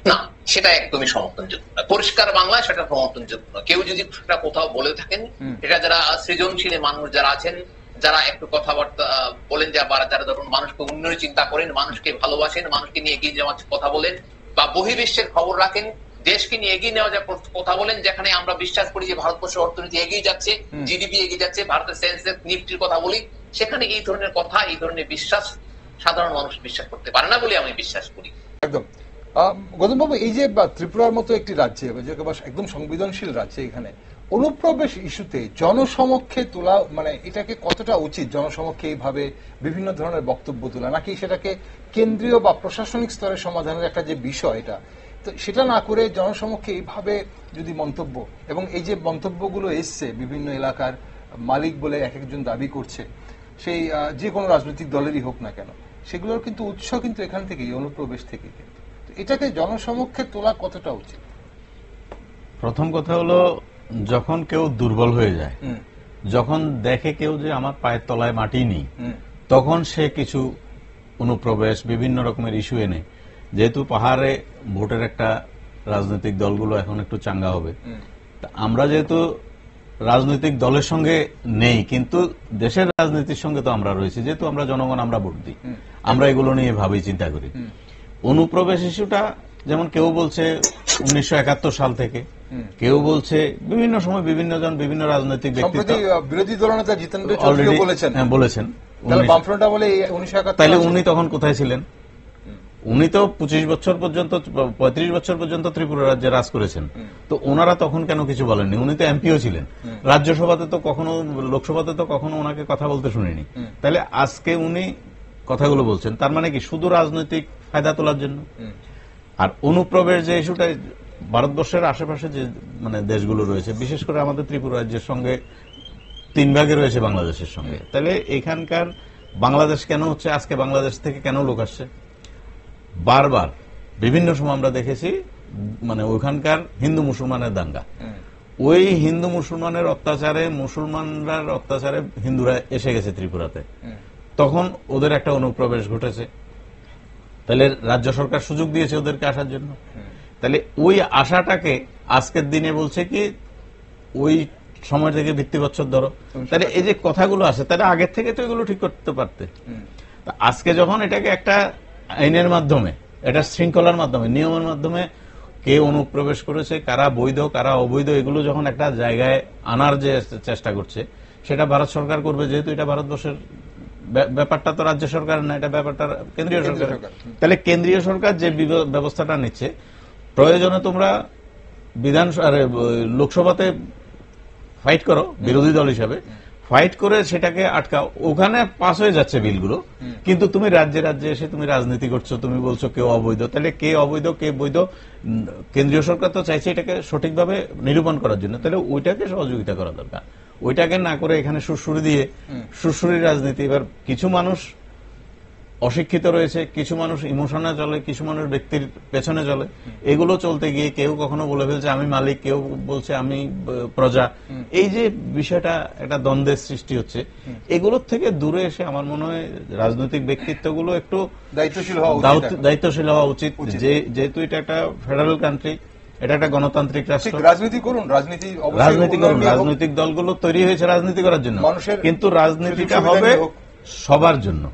না, সেটা একদমই সমর্থনযোগ্য না। পরিষ্কার বাংলায় সেটা সমর্থনযোগ্য না। কেউ যদি সেটা কোথাও বলে থাকেন, এটা যারা সৃজনশীল মানুষ যারা আছেন, যারা একটু কথাবার্তা বলেন, যারা ধরুন মানুষকে উন্নয়ন চিন্তা করেন, মানুষকে ভালোবাসেন, মানুষকে নিয়ে এগিয়ে যাওয়ার কথা বলেন, বা বহির্বিশ্বের খবর রাখেন, দেশকে নিয়ে এগিয়ে নেওয়া যায় কথা বলেন, যেখানে আমরা বিশ্বাস করি যে ভারতবর্ষের অর্থনীতি এগিয়ে যাচ্ছে, জিডিপি এগিয়ে যাচ্ছে, ভারতের সেন্সেক্স নিফটির কথা বলি, সেখানে এই ধরনের কথা, এই ধরনের বিশ্বাস সাধারণ মানুষ বিশ্বাস করতে পারে না বলে আমি বিশ্বাস করি। একদম গৌতম বাবু, এই যে ত্রিপুরার মতো একটি রাজ্যে, একদম সংবেদনশীল রাজ্যে, এখানে অনুপ্রবেশ ইস্যুতে জনসমক্ষে তোলা, মানে এটাকে কতটা উচিত জনসমক্ষে এইভাবে বিভিন্ন ধরনের বক্তব্য তোলা, নাকি সেটাকে কেন্দ্রীয় বা প্রশাসনিক স্তরে সমাধানের একটা যে বিষয়, এটা তো সেটা না করে জনসমক্ষে এইভাবে যদি মন্তব্য, এবং এই যে মন্তব্যগুলো এসছে বিভিন্ন এলাকার মালিক বলে এক একজন দাবি করছে, সেই যে কোনো রাজনৈতিক দলেরই হোক না কেন, সেগুলোর কিন্তু উৎস কিন্তু এখান থেকেই, অনুপ্রবেশ থেকে। কিন্তু এটাকে জনসমক্ষে তোলা কতটা উচিত? প্রথম কথা হলো, যখন কেউ দুর্বল হয়ে যায় যখন দেখে কেউ যে আমার পায়ের তলায় মাটি নেই, তখন সে কিছু অনুপ্রবেশ বিভিন্ন রকমের ইস্যু এনে, যেহেতু পাহাড়ে ভোটের একটা রাজনৈতিক দলগুলো এখন একটু চাঙ্গা হবে, আমরা যেহেতু রাজনৈতিক দলের সঙ্গে নেই, কিন্তু দেশের রাজনীতির সঙ্গে তো আমরা রয়েছি, যেহেতু আমরা জনগণ, আমরা ভোট দিই, আমরা এগুলো নিয়ে ভাবি, চিন্তা করি। অনুপ্রবেশ ইস্যুটা যেমন কেউ বলছে 1971 সাল থেকে, কেউ বলছে বিভিন্ন সময় বিভিন্ন জন বিভিন্ন রাজনৈতিক ব্যক্তিত্ব, বিরোধী দলনেতা জিতেন্দ্র চৌধুরী বলেছেন তাহলে উনি তখন কোথায় ছিলেন? উনি তো 25 বছর পর্যন্ত 35 বছর পর্যন্ত ত্রিপুরা রাজ্যে রাজ করেছেন, তো ওনারা তখন কেন কিছু বলেননি? উনি তো এমপিও ছিলেন, রাজ্যসভাতে তো কখনো, লোকসভাতে তো কখনো ওনাকে কথা বলতে শুনিনি। তাহলে আজকে উনি কথাগুলো বলছেন, তার মানে কি শুধু রাজনৈতিক ফায়দা তোলার জন্য? আর অনুপ্রবেশ যে ইস্যুটা, ভারতবর্ষের আশেপাশে যে মানে দেশগুলো রয়েছে, বিশেষ করে আমাদের ত্রিপুরা রাজ্যের সঙ্গে 3 ভাগে রয়েছে বাংলাদেশের সঙ্গে, তাহলে এখানকার বাংলাদেশ কেন হচ্ছে? আজকে বাংলাদেশ থেকে কেন লোক আসছে? বারবার বিভিন্ন সময় আমরা দেখেছি মানে ওইখানকার হিন্দু মুসলমানের দাঙ্গা, ওই হিন্দু মুসলমানের অত্যাচারে, মুসলমানরা অত্যাচারে হিন্দুরা এসে গেছে ত্রিপুরাতে, তখন ওদের একটা অনুপ্রবেশ ঘটেছে, তাহলে রাজ্য সরকার সুযোগ দিয়েছে ওদেরকে আসার জন্য। তাহলে ওই আশাটাকে আজকের দিনে বলছে কি ওই সময় থেকে ভিত্তিবচ্ছর ধরো, তাহলে এই যে কথাগুলো আসে, তাহলে আগের থেকে তো এগুলো ঠিক করতে পারতে। আজকে যখন এটাকে একটা আইনের মাধ্যমে, এটা শৃঙ্খলার মাধ্যমে, নিয়মের মাধ্যমে কে অনুপ্রবেশ করেছে, কারা বৈধ কারা অবৈধ, এগুলো যখন একটা জায়গায় আনার যে চেষ্টা করছে, সেটা ভারত সরকার করবে, যেহেতু এটা ভারতবর্ষের ব্যাপারটা তো রাজ্য সরকার না, এটা ব্যাপারটা কেন্দ্রীয় সরকার। তাহলে কেন্দ্রীয় সরকার যে ব্যবস্থাটা নিচ্ছে, প্রয়োজনে তোমরা লোকসভাতে ফাইট করো বিরোধী দল হিসাবে, ফাইট করে সেটাকে আটকাও, ওখানে পাস হয়ে যাচ্ছে বিলগুলো, কিন্তু তুমি রাজ্যে রাজ্যে এসে তুমি রাজনীতি করছো, তুমি বলছো কেউ অবৈধ, তাহলে কে অবৈধ কে বৈধ? কেন্দ্রীয় সরকার তো চাইছে এটাকে সঠিকভাবে নিরূপণ করার জন্য, তাহলে ওইটাকে সহযোগিতা করা দরকার। ওইটাকে না করে এখানে সুরসুরি দিয়ে সুরসুরি রাজনীতি। এবার কিছু মানুষ অশিক্ষিত রয়েছে, কিছু মানুষ ইমোশনে চলে, কিছু মানুষ ব্যক্তির পেছনে চলে, এগুলো চলতে গিয়ে কেউ কখনো বলে ফেলছে আমি মালিক, কেউ বলছে আমি প্রজা। এই যে বিষয়টা একটা দ্বন্দ্বের সৃষ্টি হচ্ছে, এগুলোর থেকে দূরে এসে আমার মনে হয় রাজনৈতিক ব্যক্তিত্বগুলো একটু দায়িত্বশীল হওয়া উচিত। যেহেতু এটা একটা ফেডারেল কান্ট্রি, এটা একটা গণতান্ত্রিক রাষ্ট্র, রাজনীতি করুন, রাজনৈতিক দলগুলো তৈরি হয়েছে রাজনীতি করার জন্য, কিন্তু রাজনীতিটা হবে সবার জন্য।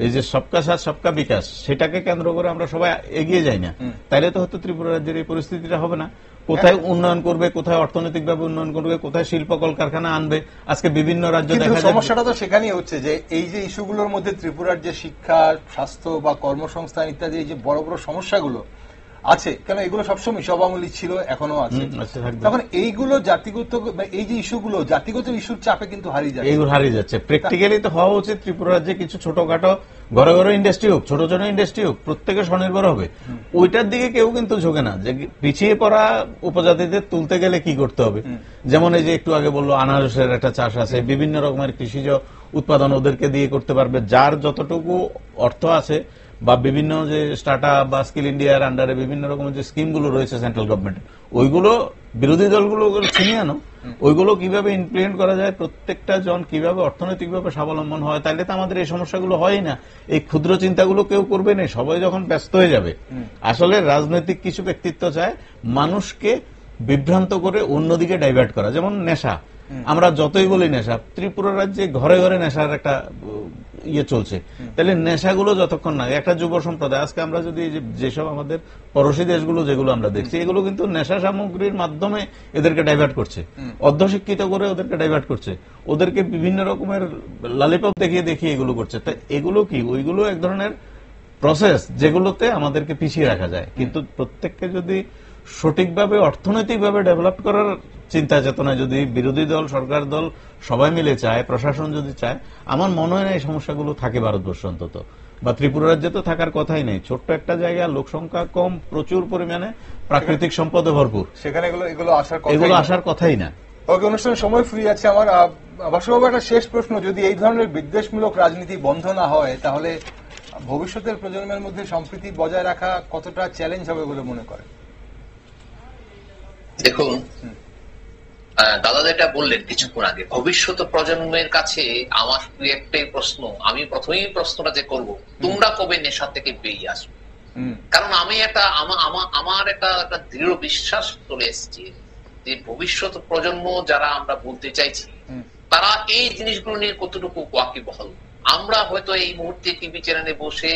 এই যে সবকা সাথ সবকা বিকাশ, সেটাকে কেন্দ্র করে আমরা সবাই এগিয়ে যাই না, তাইলে তো হয়তো ত্রিপুরা রাজ্যের এই পরিস্থিতিটা হবে না। কোথায় উন্নয়ন করবে, কোথায় অর্থনৈতিকভাবে উন্নয়ন করবে, কোথায় শিল্প কলকারখানা আনবে, আজকে বিভিন্ন রাজ্যে দেখা যায়। সমস্যাটা তো সেখানেই হচ্ছে যে এই যে ইস্যুগুলোর মধ্যে ত্রিপুরার যে শিক্ষা, স্বাস্থ্য বা কর্মসংস্থান ইত্যাদি এই যে বড় বড় সমস্যাগুলো আছে, কেন এগুলো সবসময় সব আমলই ছিল, এখনো আছে, তখন এইগুলো জাতিগত, এই যে ইস্যুগুলো জাতিগত ইস্যুর চাপে কিন্তু হারিয়ে যাচ্ছে। প্র্যাকটিক্যালি তো হওয়া উচিত ত্রিপুরা রাজ্যে কিছু ছোটখাটো ঘরে ঘরে ইন্ডাস্ট্রি হোক, ছোট ছোট ইন্ডাস্ট্রি হোক, প্রত্যেকে স্বনির্ভর হবে, ওইটার দিকে কেউ কিন্তু ঝোঁকে না। যে পিছিয়ে পড়া উপজাতিদের তুলতে গেলে কি করতে হবে, যেমন এই যে একটু আগে বললো আনারসের একটা চাষ আছে, বিভিন্ন রকমের কৃষিজ উৎপাদন ওদেরকে দিয়ে করতে পারবে, যার যতটুকু অর্থ আছে, বা বিভিন্ন যে স্টার্ট আপ বা স্কিল ইন্ডিয়ার আন্ডারে বিভিন্ন রকমের যে স্কিমগুলো রয়েছে সেন্ট্রাল গভর্নমেন্টের, ওইগুলো বিরোধী দলগুলো ছিনিয়ে আনো, ওইগুলো কিভাবে ইমপ্লিমেন্ট করা যায়, প্রত্যেকটা জন কিভাবে অর্থনৈতিকভাবে স্বাবলম্বন হয়, তাইলে তো আমাদের এই সমস্যাগুলো হয় না। এই ক্ষুদ্র চিন্তাগুলো কেউ করবে না, সবাই যখন ব্যস্ত হয়ে যাবে। আসলে রাজনৈতিক কিছু ব্যক্তিত্ব চায় মানুষকে বিভ্রান্ত করে অন্যদিকে ডাইভার্ট করা, যেমন নেশা। আমরা যতই বলি নেশা, ত্রিপুরা রাজ্যে ঘরে ঘরে নেশার একটা ইয়ে চলছে, তাহলে নেশাগুলো যতক্ষণ না একটা যুব সম্প্রদায়, আজকে আমরা যদি যেসব আমাদের পড়োশী দেশগুলো যেগুলো আমরা দেখছি, এগুলো কিন্তু নেশা সামগ্রীর মাধ্যমে এদেরকে ডাইভার্ট করছে, অর্ধশিক্ষিত করে ওদেরকে ডাইভার্ট করছে, ওদেরকে বিভিন্ন রকমের লালিপপ দেখিয়ে দেখিয়ে এগুলো করছে। তাই এগুলো কি, ওইগুলো এক ধরনের প্রসেস যেগুলোতে আমাদেরকে পিছিয়ে রাখা যায়। কিন্তু প্রত্যেককে যদি সঠিকভাবে অর্থনৈতিকভাবে ডেভেলপ করার চিন্তা চেতনায় যদি বিরোধী দল, সরকার দল সবাই মিলে চায়, প্রশাসন যদি চায়, আমার মনে হয় না এই সমস্যাগুলো থাকে ভারতবর্ষ অন্তত, বা ত্রিপুরা রাজ্যে তো থাকার কথাই নেই। ছোট্ট একটা জায়গা, লোক সংখ্যা কম, প্রচুর পরিমাণে প্রাকৃতিক সম্পদে ভরপুর, সেখানে এগুলো আসার কথাই না। ওকে, অনুষ্ঠানের সময় ফুরিয়ে যাচ্ছে আমার। বাসুবাবু, একটা শেষ প্রশ্ন, যদি এই ধরনের বিদ্বেষমূলক রাজনীতি বন্ধ না হয়, তাহলে ভবিষ্যতের প্রজন্মের মধ্যে সম্প্রীতি বজায় রাখা কতটা চ্যালেঞ্জ হবে বলে মনে করেন? দেখুন, দাদা যেটা বললেন কিছুক্ষণ আগে, ভবিষ্যৎ প্রজন্মের কাছে আমার শুধু একটাই প্রশ্ন, আমি প্রথমেই প্রশ্নটা যে করব, তোমরা কবে নেশা থেকে বেরিয়ে আসবে? কারণ আমি আমার একটা দৃঢ় বিশ্বাস চলে এসেছে যে ভবিষ্যৎ প্রজন্ম যারা আমরা বলতে চাইছি তারা এই জিনিসগুলো নিয়ে কতটুকু ওয়াকিবহাল। আমরা হয়তো এই মুহূর্তে টিভি চ্যানেলে বসে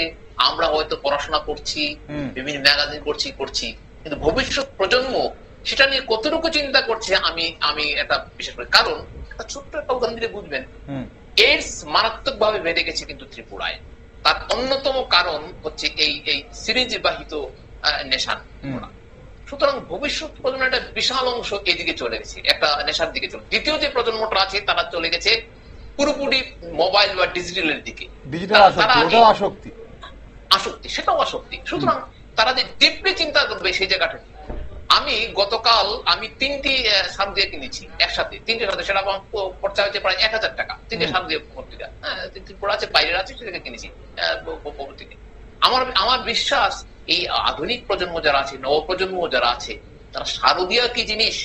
আমরা হয়তো পড়াশোনা করছি, বিভিন্ন ম্যাগাজিন করছি, কিন্তু ভবিষ্যৎ প্রজন্ম সেটা নিয়ে কতটুকু চিন্তা করছে আমি এটা বিশেষ করে, কারণ একটা ছোট্ট একটা উদাহরণ দিলে বুঝবেন, এইডস মারাত্মক ভাবে বেড়ে গেছে কিন্তু ত্রিপুরায়। তার অন্যতম কারণ হচ্ছে এই সিরিজ বাহিত নেশার। সুতরাং ভবিষ্যৎ প্রজন্মের একটা বিশাল অংশ এদিকে চলে গেছে, একটা নেশার দিকে চলে। দ্বিতীয় যে প্রজন্মটা আছে তারা চলে গেছে পুরোপুরি মোবাইল বা ডিজিটালের দিকে। আসক্তি, সেটাও আসক্তি। সুতরাং তারা যে ডিপলি চিন্তা করবে সেই জায়গাটা। গতকাল আমি 3টি সার দিয়ে কিনেছি একসাথে, 3টে সাথে, সেটা আমার খরচা হয়েছে প্রায় 1000 টাকা। 3টে সার দিয়ে ভর্তিটা, ত্রিপুরা আছে, বাইরের আছে, সেটাকে কিনেছি। আমার বিশ্বাস এই আধুনিক প্রজন্ম যারা আছে, নবপ্রজন্ম যারা আছে, তারা শারদীয় কি জিনিস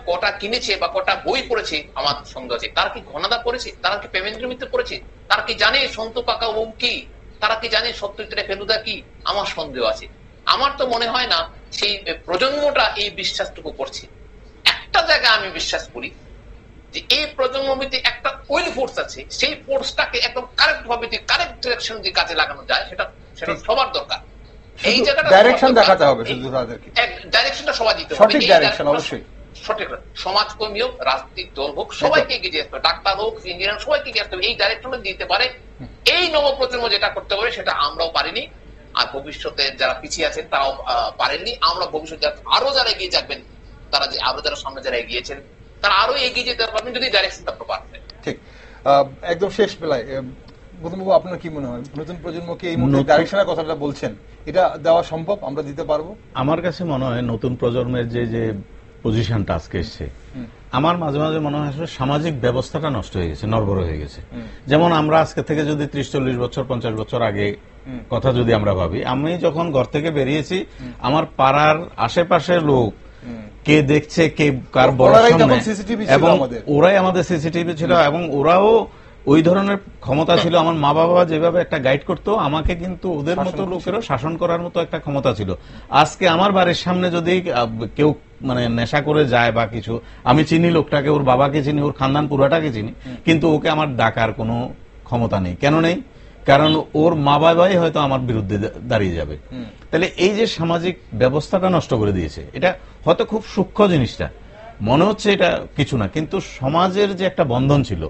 কটা কিনেছে বা কটা বই পড়েছে আমার সন্দেহ আছে। তারা কি ঘনাদা পড়েছে? তারা কি প্রেমেন্দ্র পড়েছে? তারা কি জানে সন্ত পাকা ওম কি? তারা কি জানে সত্যিকারে ফেলুদা কি? আমার সন্দেহ আছে। আমার তো মনে হয় না সেই প্রজন্মটা এই বিশ্বাসটুকু করছে। একটা জায়গায় আমি বিশ্বাস করি যে এই প্রজন্মের মধ্যে একটা উইল ফোর্স আছে, সেই ফোর্সটাকে একদম কারেক্ট ভাবে কারেক্ট ডিরেকশন দিয়ে কাজে লাগানো যায়, সেটা সবার দরকার। এই জায়গাটা ডাইরেকশন দেখাতে হবে, শুধু তাদেরকে ডাইরেকশনটা সবাই দিতে হবে, সঠিক ডাইরেকশন। অবশ্যই সঠিক সমাজকর্মী হোক, রাজনৈতিক দল হোক, সবাইকে এগিয়ে যেতে হবে, ডাক্তার হোক, ইঞ্জিনিয়ার, সবাইকে এগিয়ে আসতে হবে। এই ডাইরেকশনটা দিতে পারে এই নবপ্রজন্ম যেটা করতে পারে সেটা আমরাও পারিনি, আর ভবিষ্যতে যারা পিছিয়ে আছেন তারাও পারেননি। আমরা ভবিষ্যতে আরো যারা এগিয়ে যাবেন, তারা যে আরো যারা সামনে যারা এগিয়েছেন তারা আরো এগিয়ে যেতে পারবেন যদি ডাইরেকশনটা প্রপার হয়। ঠিক। একদম শেষ বেলায় গৌতমবাবু, আপনার কি মনে হয় নতুন প্রজন্মকে এই মুহূর্তে ডাইরেকশনের কথাটা বলছেন, এটা দেওয়া সম্ভব? আমরা দিতে পারবো? আমার কাছে মনে হয় নতুন প্রজন্মের যে পজিশনটা আজকে এসছে, আমার মাঝে মাঝে মনে হয় সামাজিক ব্যবস্থাটা নষ্ট হয়ে গেছে, নড়বড় হয়ে গেছে। যেমন আমরা আজকে থেকে যদি 30-40 বছর 50 বছর আগে কথা যদি আমরা ভাবি, আমি যখন ঘর থেকে বেরিয়েছি আমার পাড়ার আশেপাশে লোক কে দেখছে, কে কার বড় সামনে, এবং ওরাই আমাদের সিসিটিভি ছিল, এবং ওরাও ওই ধরনের ক্ষমতা ছিল। আমার মা বাবা যেভাবে একটা গাইড করতো আমাকে, কিন্তু ওদের মতো লোকেরও শাসন করার মতো একটা ক্ষমতা ছিল। আজকে আমার বাড়ির সামনে যদি কেউ নেশা করে যায় বা কিছু, আমি চিনি লোকটাকে, ওর বাবাকে চিনি, ওর খানদান পুরাটাকে চিনি, কিন্তু ওকে আমার ডাকার কোনো ক্ষমতা নেই। কেন নেই? কারণ ওর মা বাবাই হয়তো আমার বিরুদ্ধে দাঁড়িয়ে যাবে। তাহলে এই যে সামাজিক ব্যবস্থাটা নষ্ট করে দিয়েছে, এটা হয়তো খুব সূক্ষ্ম জিনিসটা মনে হচ্ছে এটা কিছু না, কিন্তু সমাজের যে একটা বন্ধন ছিল,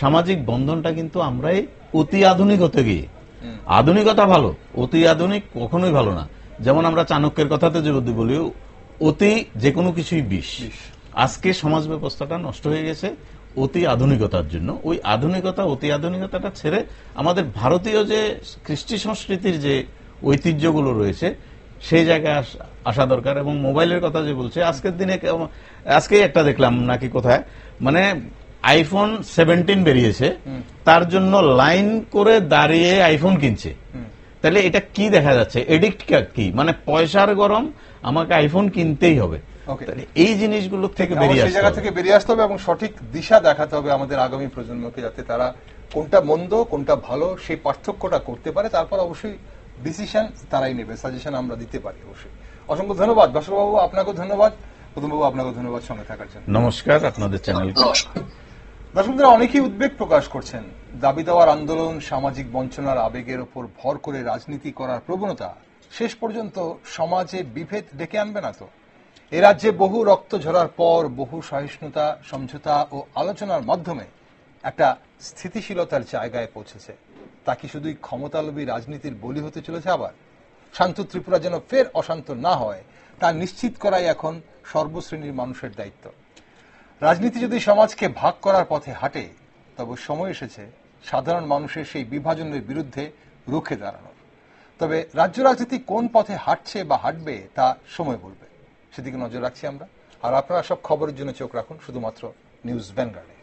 সামাজিক বন্ধনটা কিন্তু আমরাই অতি আধুনিক হতে গিয়ে, আধুনিকতা ভালো, অতি আধুনিক কখনোই ভালো না। যেমন আমরা চাণক্যের কথাতে যদি বলি, অতি যে কোনো কিছুই বিষ। আজকে সমাজ ব্যবস্থাটা নষ্ট হয়ে গেছে অতি আধুনিকতার জন্য। ওই আধুনিকতা, অতি আধুনিকতাটা ছেড়ে আমাদের ভারতীয় যে কৃষ্টি সংস্কৃতির যে ঐতিহ্যগুলো রয়েছে সেই জায়গায় আসা দরকার। এবং মোবাইলের কথা যে বলছে, আজকের দিনে আজকে একটা দেখলাম নাকি কোথায়, আইফোন 17 বেরিয়েছে, তার জন্য লাইন করে দাঁড়িয়ে আইফোন কিনছে। তাহলে এটা কি দেখা যাচ্ছে? এডিক্ট কি, পয়সার গরম, আমাকে আইফোন কিনতেই হবে। এই জিনিসগুলো থেকে বেরিয়ে আসতে হবে এবং সঠিক দিশা দেখাতে হবে আমাদের আগামী প্রজন্মকে, যাতে তারা কোনটা মন্দ কোনটা ভালো সেই পার্থক্যটা করতে পারে। তারপর অবশ্যই ডিসিশন তারাই নেবে, সাজেশন আমরা দিতে পারি অবশ্যই। অসংখ্য ধন্যবাদ বাসুবাবু, আপনাকেও ধন্যবাদ। গৌতমবাবু, আপনাকেও ধন্যবাদ সঙ্গে থাকার জন্য। নমস্কার আপনাদের চ্যানেল। দর্শকরা অনেকেই উদ্বেগ প্রকাশ করছেন, দাবি দেওয়ার আন্দোলন, সামাজিক বঞ্চনার আবেগের উপর ভর করে রাজনীতি করার প্রবণতা শেষ পর্যন্ত সমাজে বিভেদ ডেকে আনবে না তো? এ রাজ্যে বহু রক্ত ঝরার পর বহু সহিষ্ণুতা, সমঝোতা ও আলোচনার মাধ্যমে একটা স্থিতিশীলতার জায়গায় পৌঁছেছে। তা কি শুধুই ক্ষমতালোভী রাজনীতির বলি হতে চলেছে আবার? শান্ত ত্রিপুরা যেন ফের অশান্ত না হয় তা নিশ্চিত করাই এখন সর্বশ্রেণীর মানুষের দায়িত্ব। রাজনীতি যদি সমাজকে ভাগ করার পথে হাঁটে, তবে সময় এসেছে সাধারণ মানুষের সেই বিভাজনের বিরুদ্ধে রুখে দাঁড়ানোর। তবে রাজ্য রাজনীতি কোন পথে হাঁটছে বা হাঁটবে তা সময় বলবে, সেদিকে নজর রাখছি আমরা। আর আপনারা সব খবরের জন্য চোখ রাখুন শুধুমাত্র নিউজ ভ্যানগার্ডে।